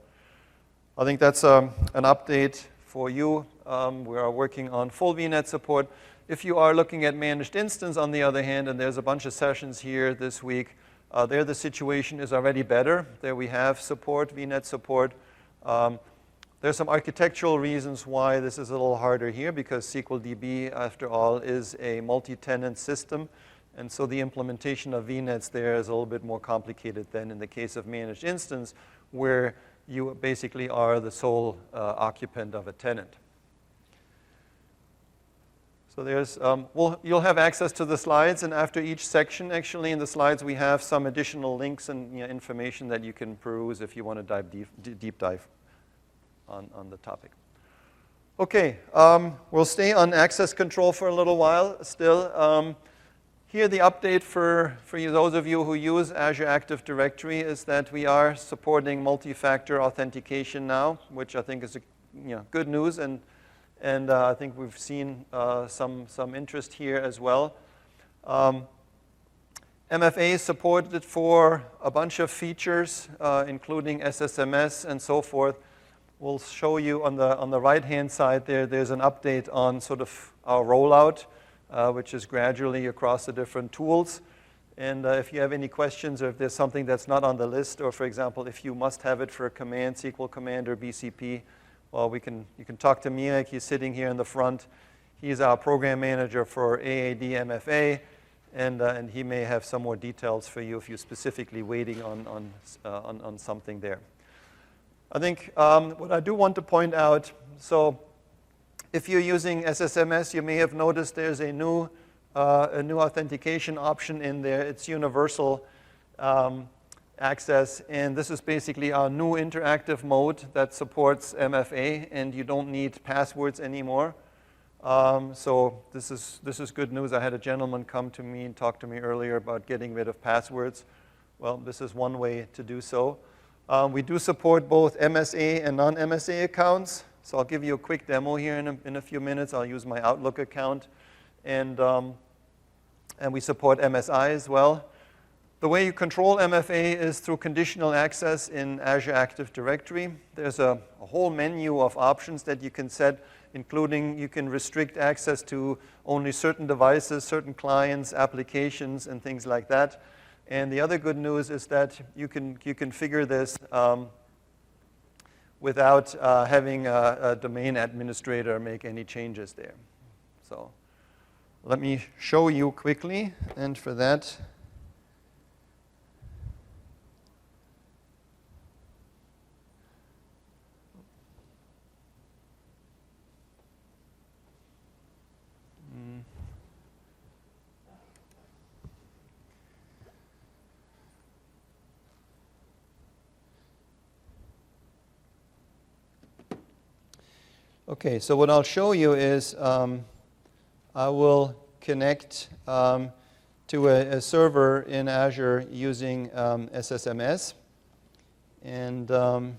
I think that's an update for you. We are working on full VNet support. If you are looking at managed instance, on the other hand, and there's a bunch of sessions here this week, there the situation is already better. There we have support, VNet support. There's some architectural reasons why this is a little harder here, because SQL DB, after all, is a multi-tenant system. And so the implementation of VNets there is a little bit more complicated than in the case of managed instance, where you basically are the sole occupant of a tenant. So there's, you'll have access to the slides, and after each section, actually, in the slides, we have some additional links and information that you can peruse if you want to dive deep dive on the topic. Okay, we'll stay on access control for a little while still. Here, the update for those of you who use Azure Active Directory is that we are supporting multi-factor authentication now, which I think is good news, and I think we've seen some interest here as well. MFA is supported for a bunch of features, including SSMS and so forth. We'll show you on the right-hand side there, there's an update on sort of our rollout, which is gradually across the different tools. And if you have any questions, or if there's something that's not on the list, or for example, if you must have it for a command, SQL command or BCP, well, you can talk to Miek. He's sitting here in the front. He's our program manager for AAD MFA, and he may have some more details for you if you're specifically waiting on something there. I think what I do want to point out, so if you're using SSMS, you may have noticed there's a new authentication option in there. It's universal access, and this is basically our new interactive mode that supports MFA, and you don't need passwords anymore. So this is good news. I had a gentleman come to me and talk to me earlier about getting rid of passwords. Well, this is one way to do so. We do support both MSA and non-MSA accounts. So I'll give you a quick demo here in a few minutes. I'll use my Outlook account, and we support MSI as well. The way you control MFA is through conditional access in Azure Active Directory. There's a whole menu of options that you can set, including you can restrict access to only certain devices, certain clients, applications, and things like that. And the other good news is that you can configure this without having a domain administrator make any changes there. So let me show you quickly, and for that, Okay, so what I'll show you is I will connect to a server in Azure using SSMS. And oops.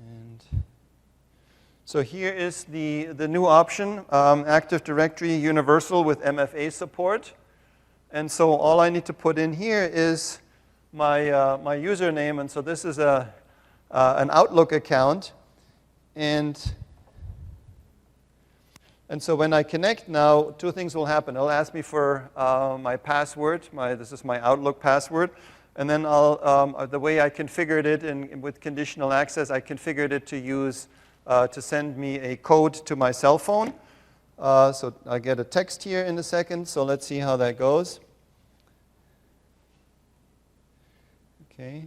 And so here is the new option, Active Directory Universal with MFA support. And so all I need to put in here is my username. And so this is an Outlook account. And so when I connect now, two things will happen. It'll ask me for my password. This is my Outlook password. And then the way I configured it with conditional access, I configured it to use to send me a code to my cell phone. So I get a text here in a second. So let's see how that goes. Okay.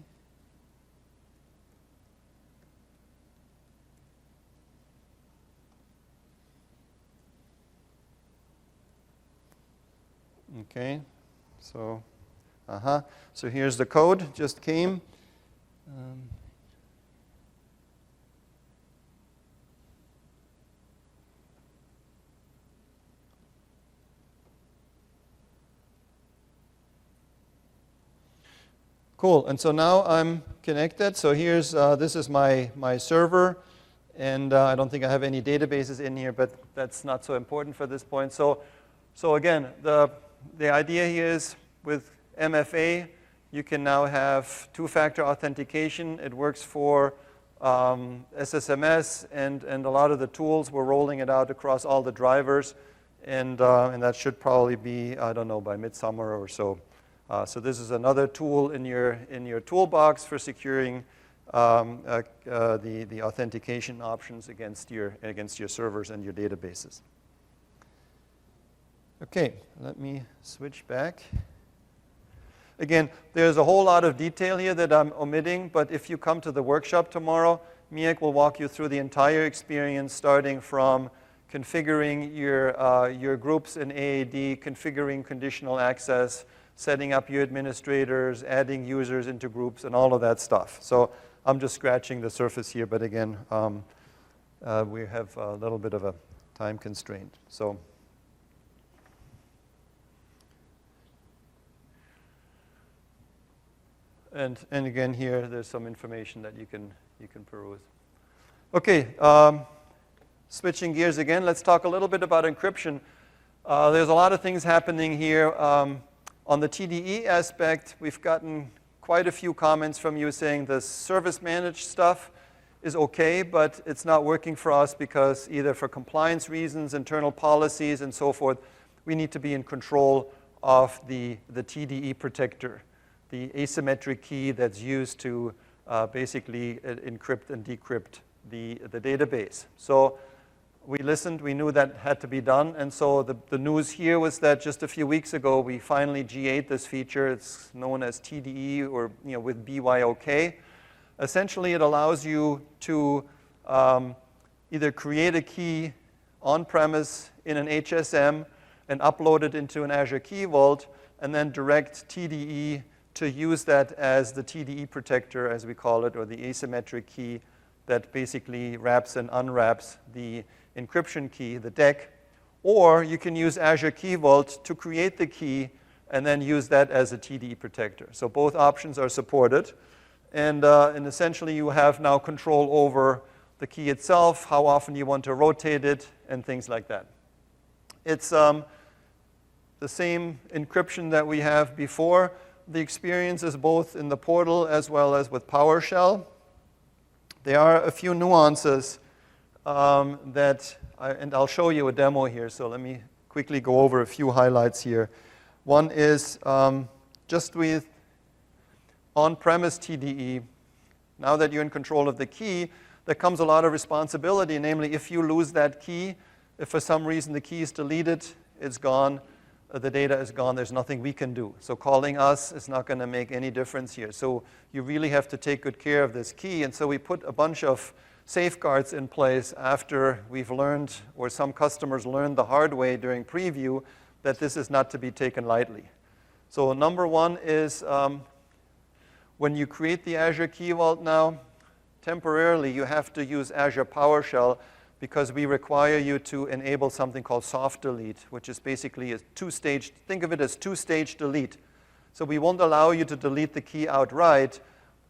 Okay, so, so here's the code, just came. Cool, and so now I'm connected. So here's, this is my server, and I don't think I have any databases in here, but that's not so important for this point. So again, the idea here is with MFA, you can now have two-factor authentication. It works for SSMS and a lot of the tools. We're rolling it out across all the drivers, and that should probably be, I don't know, by midsummer or so. So this is another tool in your toolbox for securing the authentication options against your servers and your databases. Okay, let me switch back. Again, there's a whole lot of detail here that I'm omitting, but if you come to the workshop tomorrow, Miek will walk you through the entire experience, starting from configuring your groups in AAD, configuring conditional access, setting up your administrators, adding users into groups, and all of that stuff. So I'm just scratching the surface here, but again, we have a little bit of a time constraint. So. And again here, there's some information that you can peruse. Okay, switching gears again, let's talk a little bit about encryption. There's a lot of things happening here. On the TDE aspect, we've gotten quite a few comments from you saying the service managed stuff is okay, but it's not working for us because either for compliance reasons, internal policies, and so forth, we need to be in control of the TDE protector, the asymmetric key that's used to basically encrypt and decrypt the database. So we listened, we knew that had to be done, and so the news here was that just a few weeks ago we finally GA'd this feature. It's known as TDE, or with BYOK. Essentially, it allows you to either create a key on-premise in an HSM and upload it into an Azure Key Vault, and then direct TDE to use that as the TDE protector, as we call it, or the asymmetric key that basically wraps and unwraps the encryption key, the DEC. Or you can use Azure Key Vault to create the key and then use that as a TDE protector. So both options are supported. And essentially, you have now control over the key itself, how often you want to rotate it, and things like that. It's the same encryption that we have before. The experience is both in the portal as well as with PowerShell. There are a few nuances and I'll show you a demo here, so let me quickly go over a few highlights here. One is just with on-premise TDE, now that you're in control of the key, there comes a lot of responsibility, namely if you lose that key, if for some reason the key is deleted, it's gone, the data is gone, there's nothing we can do. So calling us is not going to make any difference here. So you really have to take good care of this key, and so we put a bunch of safeguards in place after we've learned, or some customers learned the hard way during preview, that this is not to be taken lightly. So number one is When you create the Azure Key Vault now, temporarily you have to use Azure PowerShell because we require you to enable something called soft delete, which is basically a two-stage, think of it as two-stage delete. So we won't allow you to delete the key outright.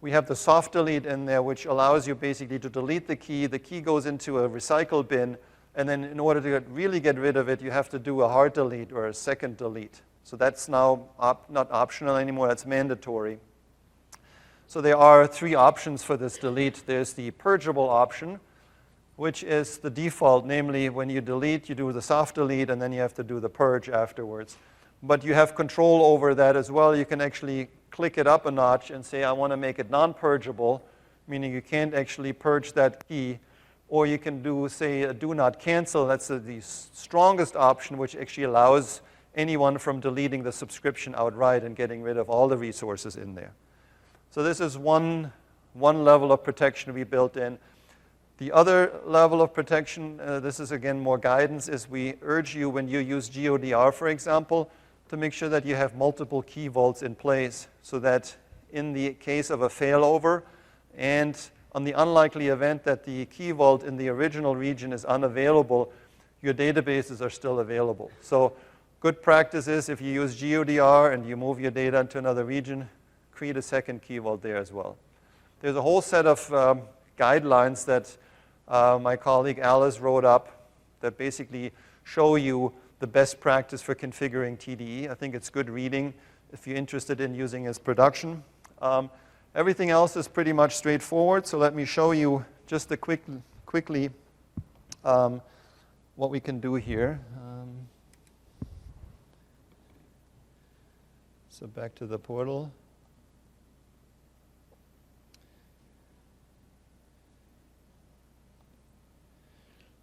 We have the soft delete in there, which allows you basically to delete the key. The key goes into a recycle bin, and then in order to really get rid of it, you have to do a hard delete or a second delete. So that's now not optional anymore, that's mandatory. So there are three options for this delete. There's the purgeable option, which is the default, namely when you delete, you do the soft delete, and then you have to do the purge afterwards. But you have control over that as well. You can actually click it up a notch and say, I want to make it non-purgeable, meaning you can't actually purge that key. Or you can do, say, a do not cancel. That's the strongest option, which actually allows anyone from deleting the subscription outright and getting rid of all the resources in there. So this is one level of protection we built in. The other level of protection, this is again more guidance, is we urge you when you use GODR, for example, to make sure that you have multiple key vaults in place so that in the case of a failover and on the unlikely event that the key vault in the original region is unavailable, your databases are still available. So good practice is if you use GODR and you move your data into another region, create a second key vault there as well. There's a whole set of guidelines that my colleague Alice wrote up that basically show you the best practice for configuring TDE. I think it's good reading if you're interested in using as production. Everything else is pretty much straightforward, so let me show you just quickly what we can do here. So back to the portal.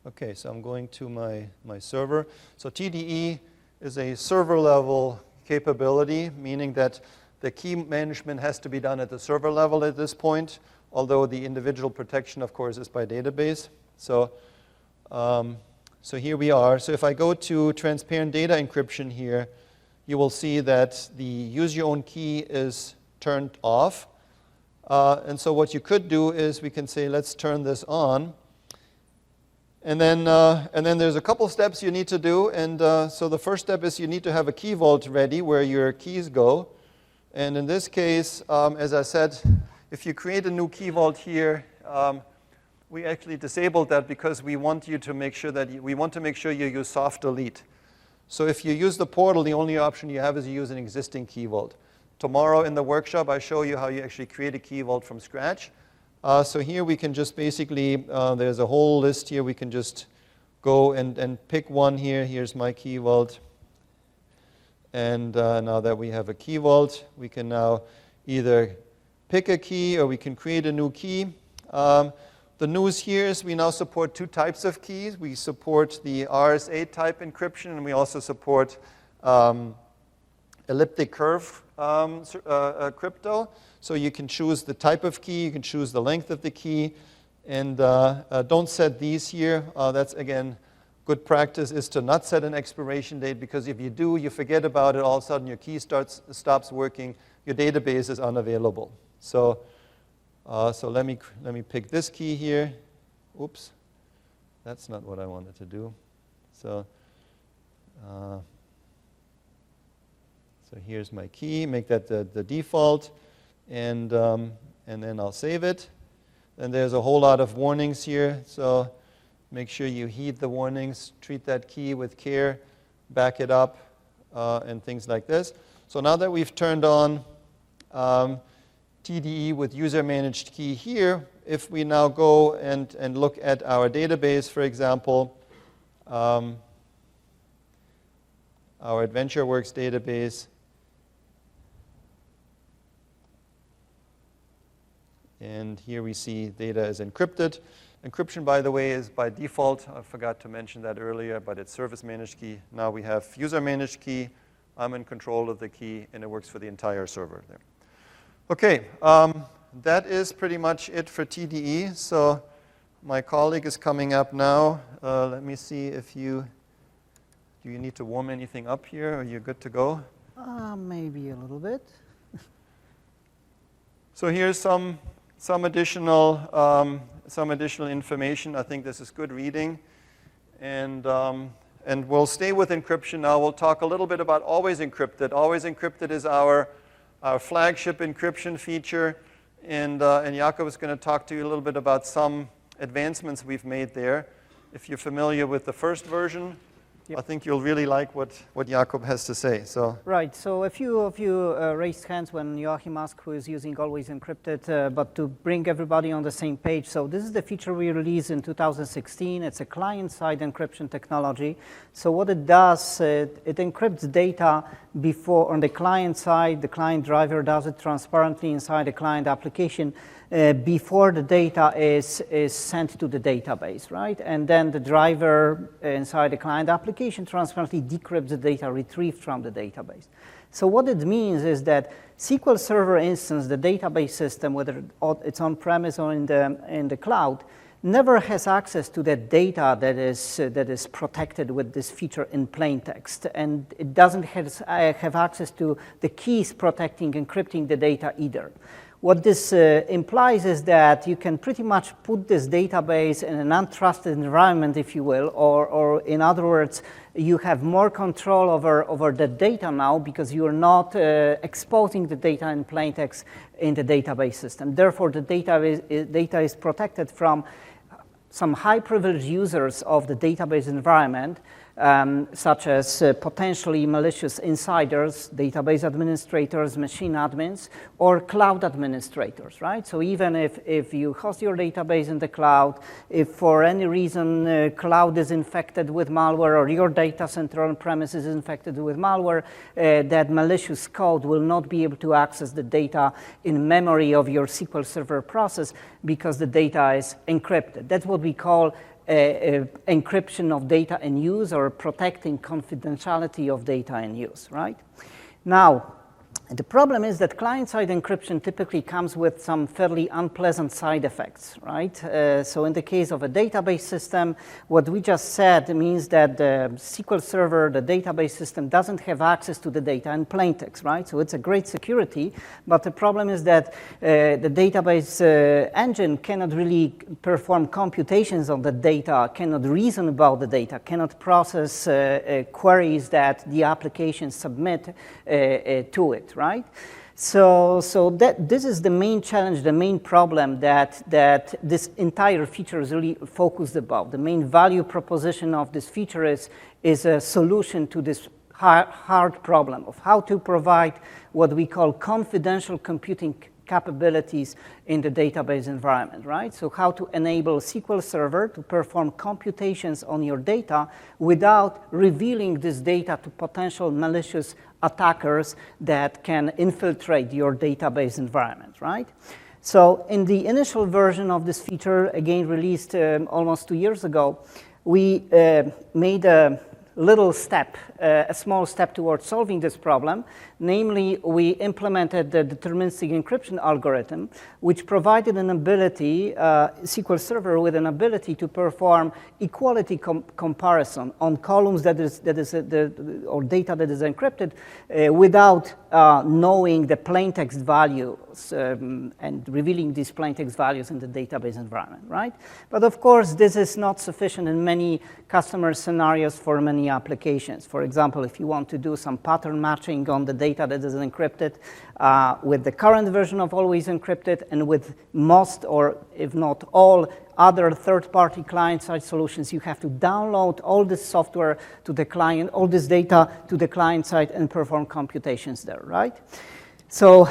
Okay, so I'm going to my server. So TDE is a server-level capability, meaning that the key management has to be done at the server level at this point, although the individual protection, of course, is by database. So, so here we are. So if I go to transparent data encryption here, you will see that the use your own key is turned off. And so what you could do is we can say, let's turn this on. And then there's a couple steps you need to do. And so the first step is you need to have a key vault ready where your keys go. And in this case, as I said, if you create a new key vault here, we actually disabled that because we want you to make sure that we want to make sure you use soft delete. So if you use the portal, the only option you have is you use an existing key vault. Tomorrow in the workshop, I show you how you actually create a key vault from scratch. So here we can just basically, there's a whole list here. We can just go and pick one here. Here's my key vault. And now that we have a key vault, we can now either pick a key or we can create a new key. The news here is we now support two types of keys. We support the RSA type encryption, and we also support elliptic curve crypto. So you can choose the type of key, you can choose the length of the key, and don't set these here. That's, again, good practice is to not set an expiration date, because if you do, you forget about it, all of a sudden your key stops working, your database is unavailable. So, so let me pick this key here. Oops, that's not what I wanted to do. So, so here's my key, make that the default. And then I'll save it. And there's a whole lot of warnings here, so make sure you heed the warnings, treat that key with care, back it up, and things like this. So now that we've turned on TDE with user-managed key here, if we now go and look at our database, for example, our AdventureWorks database, and here we see data is encrypted. Encryption, by the way, is by default. I forgot to mention that earlier, but it's service-managed key. Now we have user-managed key. I'm in control of the key, and it works for the entire server there. Okay, that is pretty much it for TDE. So my colleague is coming up now. Let me see if do you need to warm anything up here? Are you good to go?
Maybe a little bit.
So here's some additional information. I think this is good reading, and we'll stay with encryption now. We'll talk a little bit about Always Encrypted. Always Encrypted is our flagship encryption feature, and Jakob is going to talk to you a little bit about some advancements we've made there. If you're familiar with the first version, yep. I think you'll really like what Jakob has to say. So
right. So a few of you raised hands when Joachim asked who is using Always Encrypted, but to bring everybody on the same page. So this is the feature we released in 2016. It's a client-side encryption technology. So what it does, it encrypts data before on the client side. The client driver does it transparently inside the client application. Before the data is sent to the database, right? And then the driver inside the client application transparently decrypts the data retrieved from the database. So what it means is that SQL Server instance, the database system, whether it's on-premise or in the cloud, never has access to that data that is protected with this feature in plain text, and it doesn't have access to the keys protecting, encrypting the data either. What this implies is that you can pretty much put this database in an untrusted environment, if you will, or in other words, you have more control over the data now because you are not exposing the data in plain text in the database system. Therefore, the data is protected from some high-privileged users of the database environment, such as potentially malicious insiders, database administrators, machine admins, or cloud administrators, right? So even if you host your database in the cloud, if for any reason cloud is infected with malware or your data center on premise is infected with malware, that malicious code will not be able to access the data in memory of your SQL Server process because the data is encrypted. That's what we call encryption of data in use, or protecting confidentiality of data in use, right? Now, the problem is that client-side encryption typically comes with some fairly unpleasant side effects, right? So in the case of a database system, what we just said means that the SQL Server, the database system, doesn't have access to the data in plain text, right? So it's a great security, but the problem is that the database engine cannot really perform computations on the data, cannot reason about the data, cannot process queries that the applications submit to it, right? So this is the main challenge, the main problem that this entire feature is really focused about. The main value proposition of this feature is a solution to this hard problem of how to provide what we call confidential computing capabilities in the database environment, right? So how to enable SQL Server to perform computations on your data without revealing this data to potential malicious attackers that can infiltrate your database environment, right? So in the initial version of this feature, again released almost 2 years ago, we made a little step, a small step towards solving this problem. Namely, we implemented the deterministic encryption algorithm, which provided an ability, SQL Server with an ability to perform equality comparison on columns or data that is encrypted without knowing the plain text values and revealing these plain text values in the database environment, right? But of course, this is not sufficient in many customer scenarios for many applications. For example, if you want to do some pattern matching on the data that is encrypted with the current version of Always Encrypted and with most, or if not all, other third-party client-side solutions, you have to download all this software to the client, all this data to the client side and perform computations there, right? So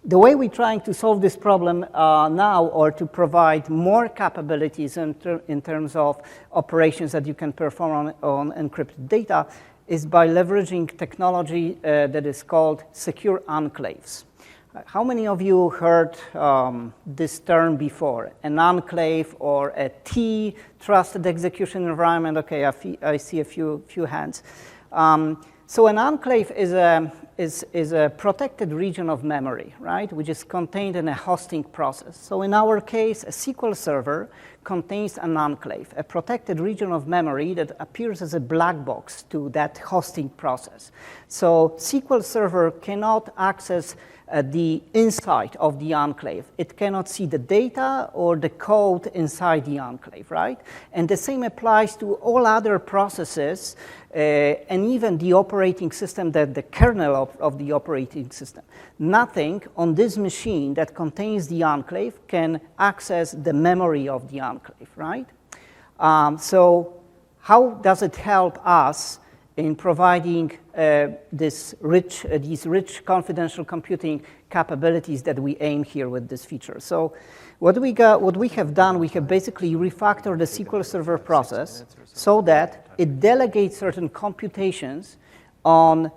the way we're trying to solve this problem now, or to provide more capabilities in terms of operations that you can perform on encrypted data, is by leveraging technology that is called secure enclaves. How many of you heard this term before? An enclave or a T, trusted execution environment? Okay, I see a few hands. So an enclave is a protected region of memory, right, which is contained in a hosting process. So in our case, a SQL Server contains an enclave, a protected region of memory that appears as a black box to that hosting process. So SQL Server cannot access the inside of the enclave. It cannot see the data or the code inside the enclave, right? And the same applies to all other processes and even the operating system, the kernel of the operating system. Nothing on this machine that contains the enclave can access the memory of the enclave, right? So how does it help us in providing these rich confidential computing capabilities that we aim here with this feature? So what we have done, we have basically refactored the SQL Server process so that it delegates certain computations on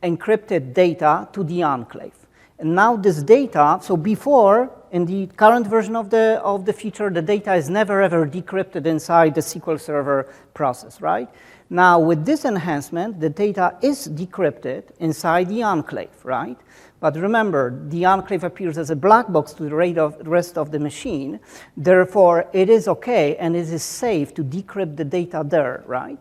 encrypted data to the enclave. And now this data, so before, in the current version of the feature, the data is never ever decrypted inside the SQL Server process, right? Now, with this enhancement, the data is decrypted inside the enclave, right? But remember, the enclave appears as a black box to the rest of the machine. Therefore, it is okay and it is safe to decrypt the data there, right?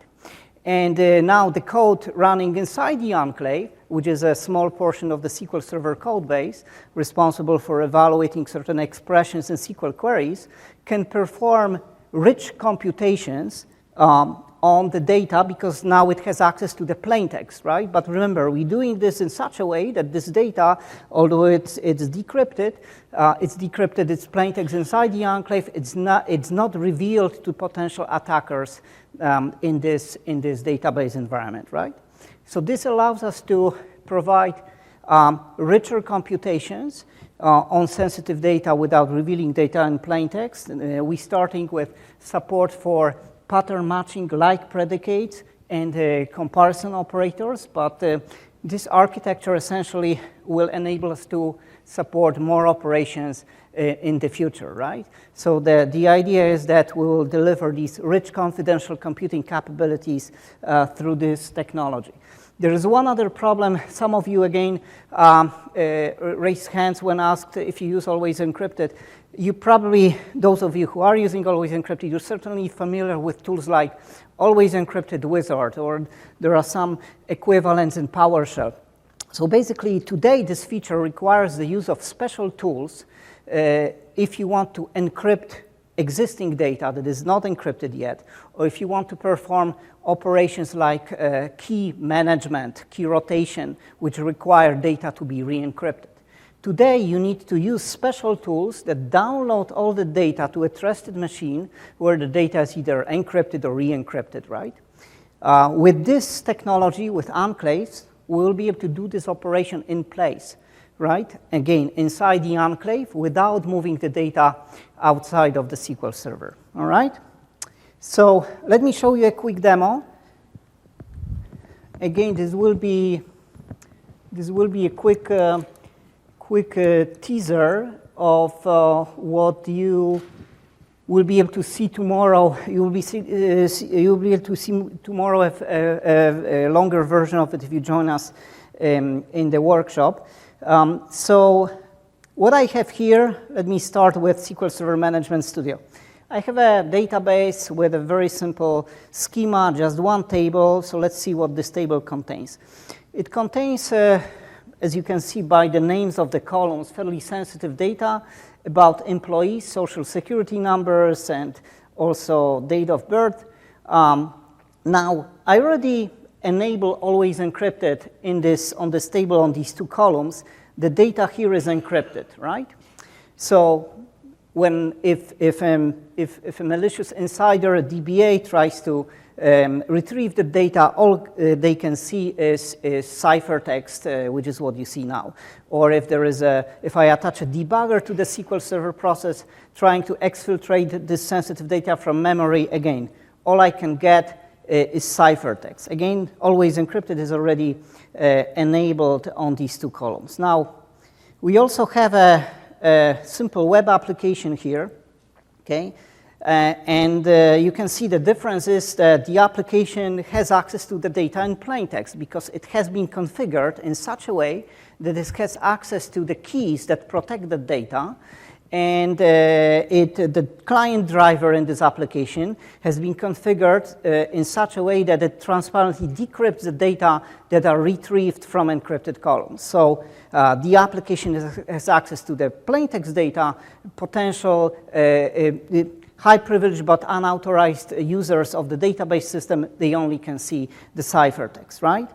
And now the code running inside the enclave, which is a small portion of the SQL Server code base, responsible for evaluating certain expressions in SQL queries, can perform rich computations on the data because now it has access to the plain text, right? But remember, we're doing this in such a way that this data, although it's decrypted, its plain text inside the enclave, it's not revealed to potential attackers in this database environment, right? So this allows us to provide richer computations on sensitive data without revealing data in plain text. We're starting with support for pattern matching like predicates and comparison operators, but this architecture essentially will enable us to support more operations in the future, right? So the idea is that we will deliver these rich confidential computing capabilities through this technology. There is one other problem. Some of you, again, raised hands when asked if you use Always Encrypted. You probably, those of you who are using Always Encrypted, you're certainly familiar with tools like Always Encrypted Wizard, or there are some equivalents in PowerShell. So basically, today, this feature requires the use of special tools if you want to encrypt existing data that is not encrypted yet, or if you want to perform operations like key management, key rotation, which require data to be re-encrypted. Today, you need to use special tools that download all the data to a trusted machine where the data is either encrypted or re-encrypted, right? With this technology, with enclaves, we will be able to do this operation in place, right? Again, inside the enclave without moving the data outside of the SQL Server, all right? So let me show you a quick demo. Again, this will be a quick teaser of what you will be able to see tomorrow. You'll be able to see tomorrow a longer version of it if you join us in the workshop. So what I have here, let me start with SQL Server Management Studio. I have a database with a very simple schema, just one table. So let's see what this table contains. It contains, as you can see by the names of the columns, fairly sensitive data about employees, social security numbers, and also date of birth. Now, I already enable Always Encrypted on this table on these two columns. The data here is encrypted, right? So if a malicious insider, a DBA, tries to retrieve the data, all they can see is ciphertext, which is what you see now. Or if I attach a debugger to the SQL Server process trying to exfiltrate this sensitive data from memory, again, all I can get is ciphertext. Again, Always Encrypted is already enabled on these two columns. Now, we also have a simple web application here, okay? And you can see the difference is that the application has access to the data in plain text because it has been configured in such a way that it has access to the keys that protect the data. And the client driver in this application has been configured in such a way that it transparently decrypts the data that are retrieved from encrypted columns. So the application has access to the plaintext data, potential high privilege but unauthorized users of the database system, they only can see the ciphertext, right?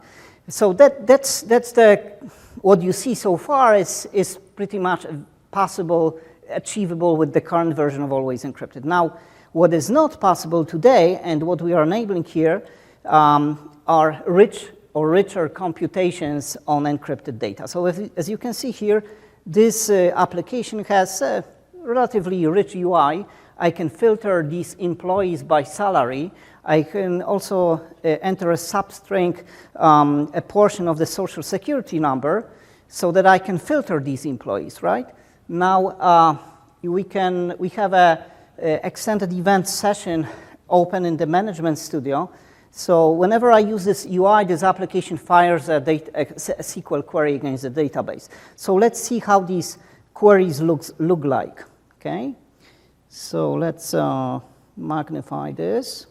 So that's what you see so far is pretty much possible, achievable with the current version of Always Encrypted. Now, what is not possible today, and what we are enabling here, are richer computations on encrypted data. So as you can see here, this application has a relatively rich UI. I can filter these employees by salary. I can also enter a substring, a portion of the social security number, so that I can filter these employees, right? Now, we have a extended event session open in the management studio. So whenever I use this UI, this application fires a SQL query against the database. So let's see how these queries look like, okay? So let's magnify this.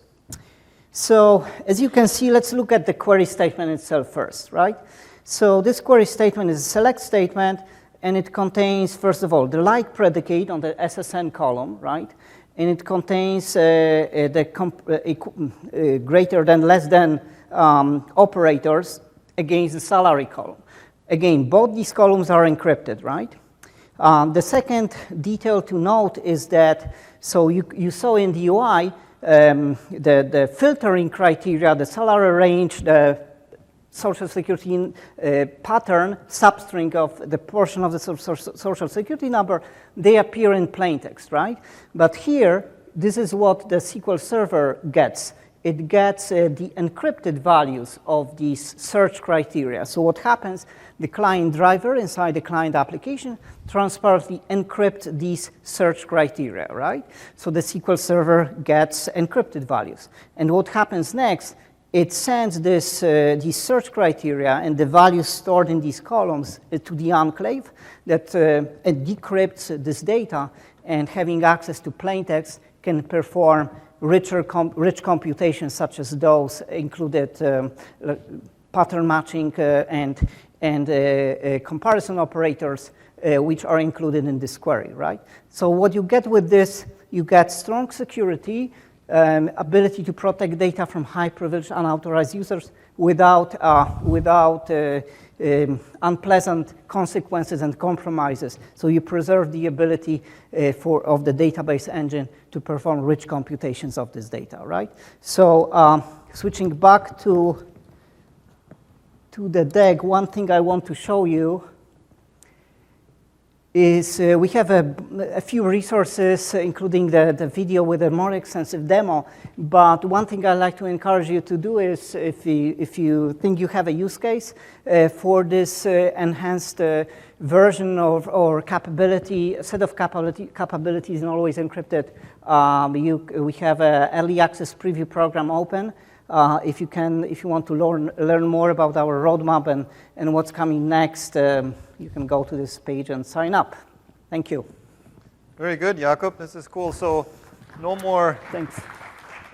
So as you can see, let's look at the query statement itself first, right? So this query statement is a select statement, and it contains, first of all, the like predicate on the SSN column, right? And it contains the greater than, less than operators against the salary column. Again, both these columns are encrypted, right? The second detail to note is that, so you saw in the UI, the filtering criteria, the salary range, the social security pattern, substring of the portion of the social security number, they appear in plaintext, right? But here, this is what the SQL Server gets. It gets the encrypted values of these search criteria. So what happens, the client driver inside the client application transparently encrypts these search criteria, right? So the SQL Server gets encrypted values. And what happens next, it sends these search criteria and the values stored in these columns to the enclave that decrypts this data, and having access to plaintext can perform rich computations such as those included pattern matching and comparison operators, which are included in this query, right? So what you get with this, you get strong security, ability to protect data from high privileged unauthorized users without unpleasant consequences and compromises. So you preserve the ability of the database engine to perform rich computations of this data, right? So switching back to the deck, one thing I want to show you is we have a few resources, including the video with a more extensive demo. But one thing I'd like to encourage you to do is, if you think you have a use case for this enhanced version or capability, a set of capabilities in Always Encrypted, we have an early access preview program open. If you want to learn more about our roadmap and what's coming next, you can go to this page and sign up. Thank you.
Very good, Jakob. This is cool. So no more.
Thanks.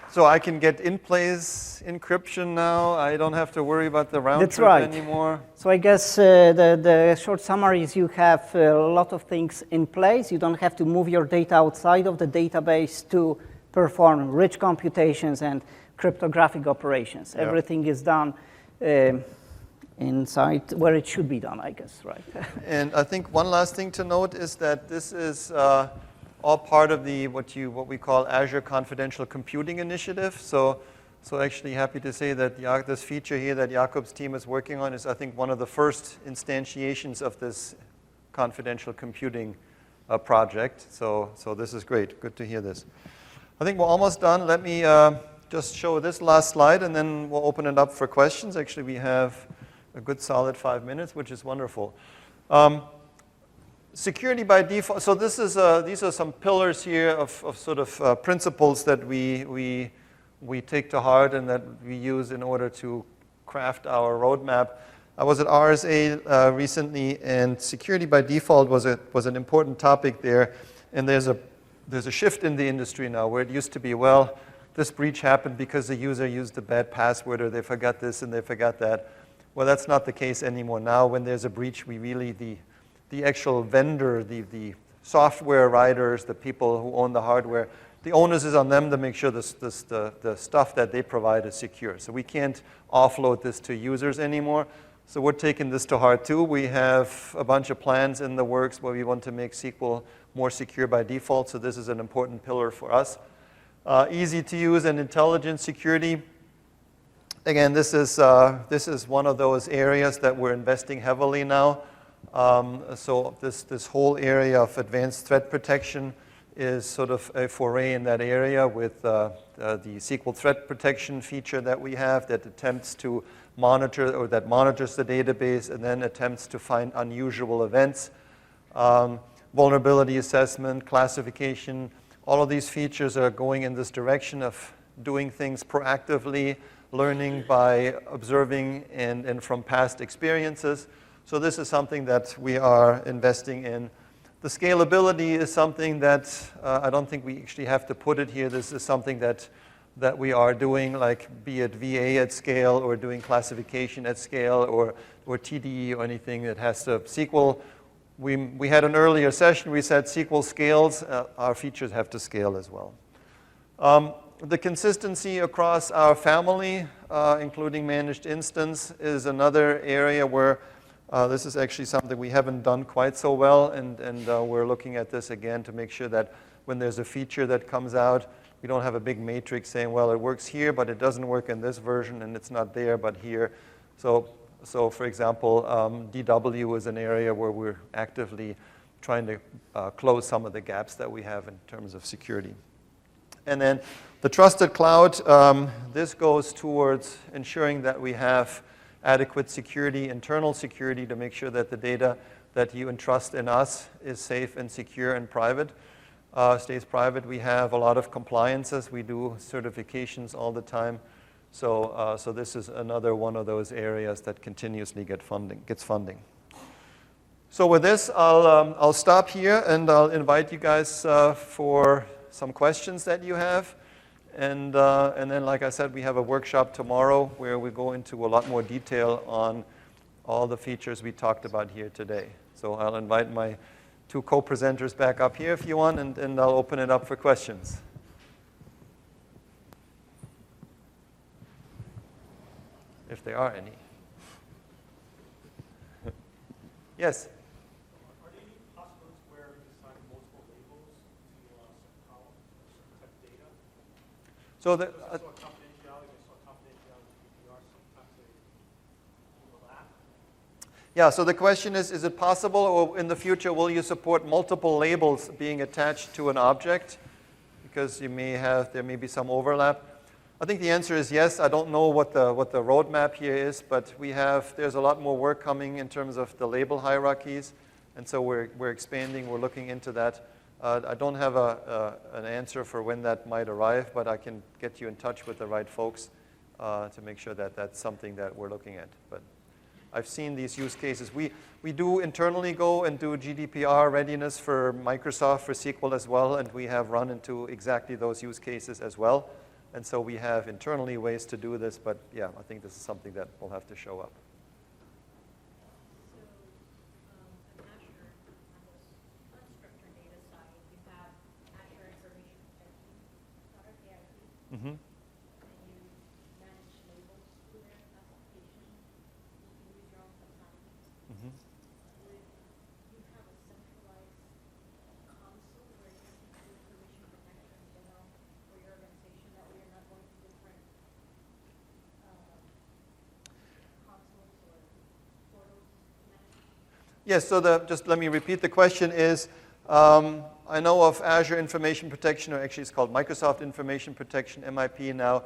So I can get in-place encryption now. I don't have to worry about the round
That's
trip
right.
anymore.
So I guess the short summary is you have a lot of things in place. You don't have to move your data outside of the database to perform rich computations and cryptographic operations. Yeah. Everything is done inside where it should be done, I guess, right?
And I think one last thing to note is that this is all part of the what we call Azure Confidential Computing Initiative. So actually happy to say that this feature here that Jakob's team is working on is, I think, one of the first instantiations of this confidential computing project. So this is great. Good to hear this. I think we're almost done. Let me just show this last slide, and then we'll open it up for questions. Actually, we have a good solid 5 minutes, which is wonderful. Security by default. So this is these are some pillars here of sort of principles that we take to heart and that we use in order to craft our roadmap. I was at RSA recently, and security by default was an important topic there. And there's a shift in the industry now where it used to be, well, this breach happened because the user used a bad password or they forgot this and they forgot that. Well, that's not the case anymore. Now when there's a breach, we really, the actual vendor, the software writers, the people who own the hardware, the onus is on them to make sure the stuff that they provide is secure. So we can't offload this to users anymore. So we're taking this to heart too. We have a bunch of plans in the works where we want to make SQL more secure by default. So this is an important pillar for us. Easy to use and intelligent security. Again, this is one of those areas that we're investing heavily now. So this whole area of advanced threat protection is sort of a foray in that area with the SQL threat protection feature that we have that attempts to monitor, or that monitors the database and then attempts to find unusual events. Vulnerability assessment, classification, all of these features are going in this direction of doing things proactively, learning by observing and from past experiences. So this is something that we are investing in. The scalability is something that I don't think we actually have to put it here. This is something that we are doing, like be it VA at scale or doing classification at scale or TDE or anything that has to SQL. We had an earlier session, we said SQL scales, our features have to scale as well. The consistency across our family, including managed instance, is another area where this is actually something we haven't done quite so well, and we're looking at this again to make sure that when there's a feature that comes out, we don't have a big matrix saying, well, it works here, but it doesn't work in this version, and it's not there, but here. So for example, DW is an area where we're actively trying to close some of the gaps that we have in terms of security. And then the trusted cloud, this goes towards ensuring that we have adequate security, internal security, to make sure that the data that you entrust in us is safe and secure and private, stays private. We have a lot of compliances. We do certifications all the time. So this is another one of those areas that continuously gets funding. So with this, I'll stop here and I'll invite you guys for some questions that you have. And then, like I said, we have a workshop tomorrow where we go into a lot more detail on all the features we talked about here today. So I'll invite my two co-presenters back up here if you want, and I'll open it up for questions. If there are any. Yes?
Are there any possibilities where we can assign multiple labels to certain columns or certain type of data?
So
I saw confidentiality, GDPR, sometimes they overlap.
yeah, so the question is it possible, or in the future, will you support multiple labels being attached to an object? Because there may be some overlap. I think the answer is yes. I don't know what the roadmap here is, but there's a lot more work coming in terms of the label hierarchies, and so we're expanding. We're looking into that. I don't have an answer for when that might arrive, but I can get you in touch with the right folks to make sure that that's something that we're looking at. But I've seen these use cases. We do internally go and do GDPR readiness for Microsoft for SQL as well, and we have run into exactly those use cases as well. And so we have internally ways to do this, but yeah, I think this is something that will have to show up.
So I'm not sure on this unstructured data side, you have Azure Information Protection product, AIP,
Mm-hmm.
and you manage labels through their classification. You use your own taxonomy.
Mm-hmm.
Would you have a centralized console where you can do information protection in general for your organization, that way you're not going to different consoles or portals to manage?
Yes, so just let me repeat. The question is, I know of Azure Information Protection, or actually it's called Microsoft Information Protection, MIP now.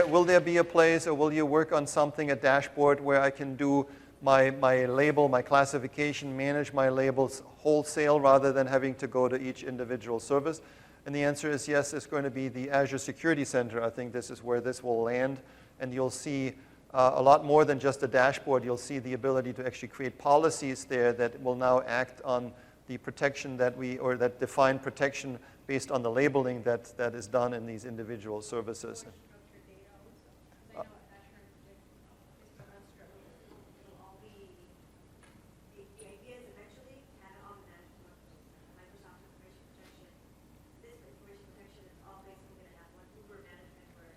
Will there be a place, or will you work on something, a dashboard, where I can do my label, my classification, manage my labels wholesale rather than having to go to each individual service? And the answer is yes, it's going to be the Azure Security Center. I think this is where this will land, and you'll see a lot more than just a dashboard. You'll see the ability to actually create policies there that will now act on the protection that or that defined protection based on the labeling that is done in these individual services.
Structured data also. 'Cause I know Azure is for unstructured. It'll all be, the idea is eventually have it all managed Microsoft information protection. This information protection is all basically going to have one Uber management where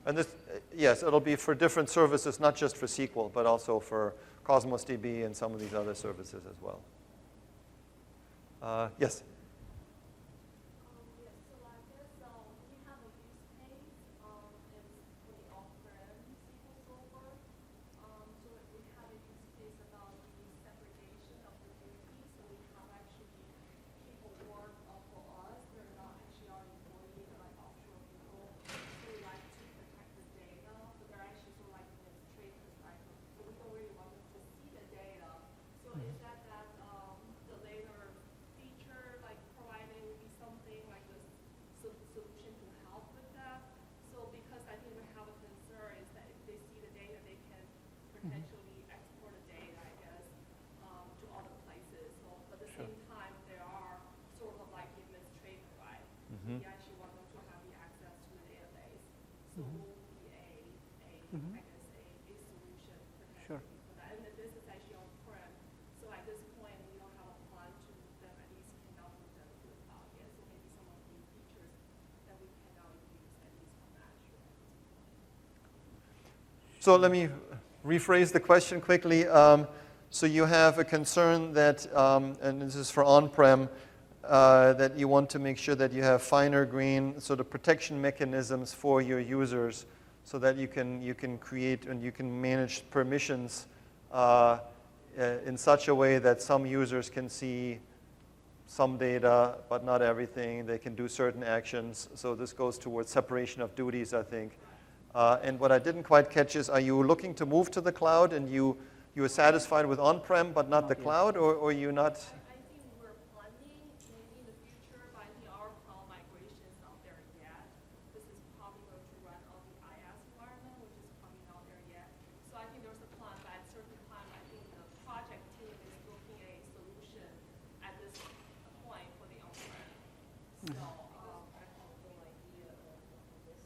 And this, yes, it'll be for different services, not just for SQL, but also for Cosmos DB and some of these other services as well. Yes?
Yes, so I guess we have a use case, it's for the on-prem SQL Server. So we have a use case about the segregation of the duties. So we have actually people work for us. They're not actually our employees, they're like offshore people. So we like to protect the data, but they're actually sort of like administrators, right? So we don't really want them to see the data. So is that the later feature, like providing will be something like this solution to help with that? So because I think we have a concern is that if they see the data, they can potentially export the data, I guess, to other places. So at the same time, they are sort of like administrator, right? We actually want them to have the access to the database. So will be I guess, a solution
Sure.
potentially for that. And this is actually on-prem. So at this point, we don't have a plan to move them, at least cannot move them to the cloud yet. So maybe some of the features that we cannot use, at least from Azure.
So let me rephrase the question quickly. So you have a concern that, and this is for on-prem, that you want to make sure that you have finer grain sort of protection mechanisms for your users so that you can create and you can manage permissions in such a way that some users can see some data, but not everything. They can do certain actions. So this goes towards separation of duties, I think. And what I didn't quite catch is, are you looking to move to the cloud and you are satisfied with on-prem but not the cloud, or you not?
I think we're planning maybe in the future, but I think our cloud migration is not there yet. This is probably going to run on the IaaS environment, which is probably not there yet. So I think there's a plan, but at a certain time, I think the project team is looking at a solution at this point for the on-prem. So,
idea of this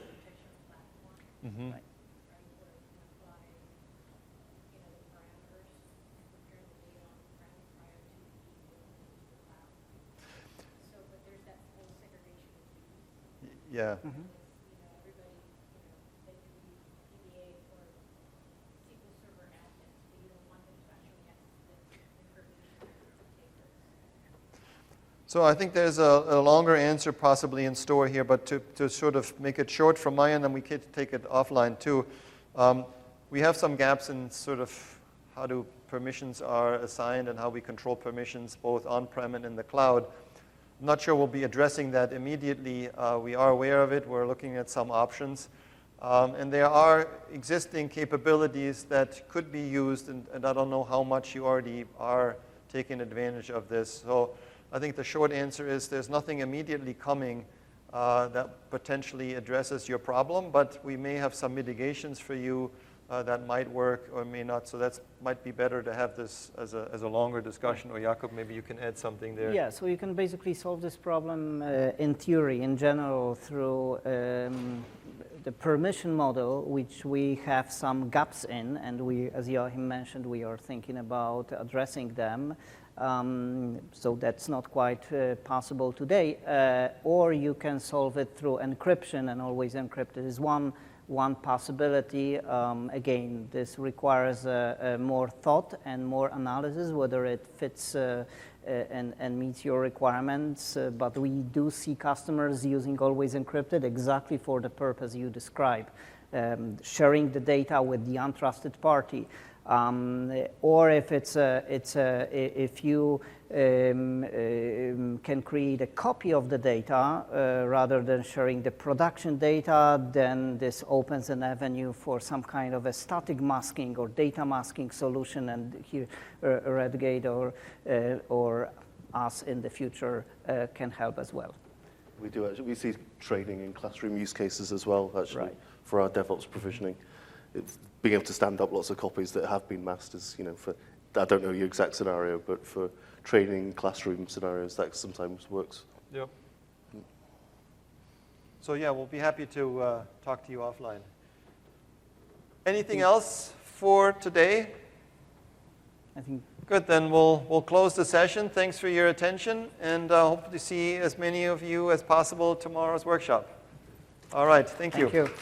protection platform.
Mm-hmm.
Right.
Right, where you can apply, the parameters and prepare the data on-prem prior to being moved into the cloud. So, but there's that whole segregation of duties.
Yeah.
Everybody, they can be DBA for SQL Server admins, but you don't want them to actually access the information to take this.
So I think there's a longer answer possibly in store here, but to sort of make it short from my end, and we can take it offline too. We have some gaps in sort of how do permissions are assigned and how we control permissions both on-prem and in the cloud. I'm not sure we'll be addressing that immediately. We are aware of it. We're looking at some options. And there are existing capabilities that could be used, and I don't know how much you already are taking advantage of this. So I think the short answer is there's nothing immediately coming that potentially addresses your problem, but we may have some mitigations for you that might work or may not. So that might be better to have this as a longer discussion. Or Jakob, maybe you can add something there.
Yeah, so you can basically solve this problem in theory, in general, through the permission model, which we have some gaps in, and we, as Joachim mentioned, we are thinking about addressing them. So that's not quite possible today. Or you can solve it through encryption, and always encrypted is one possibility. Again, this requires more thought and more analysis, whether it fits and meets your requirements. But we do see customers using always encrypted exactly for the purpose you describe, sharing the data with the untrusted party. Or if if you can create a copy of the data rather than sharing the production data, then this opens an avenue for some kind of a static masking or data masking solution, and here Redgate or us in the future can help as well.
We do actually. We see training in classroom use cases as well, actually,
Right.
for our DevOps provisioning. It's being able to stand up lots of copies that have been masked is, for I don't know your exact scenario, but for training classroom scenarios, that sometimes works.
Yep. So yeah, we'll be happy to talk to you offline. Anything else for today?
I think
Good, then we'll close the session. Thanks for your attention, and hope to see as many of you as possible at tomorrow's workshop. All right, thank you.
thank you.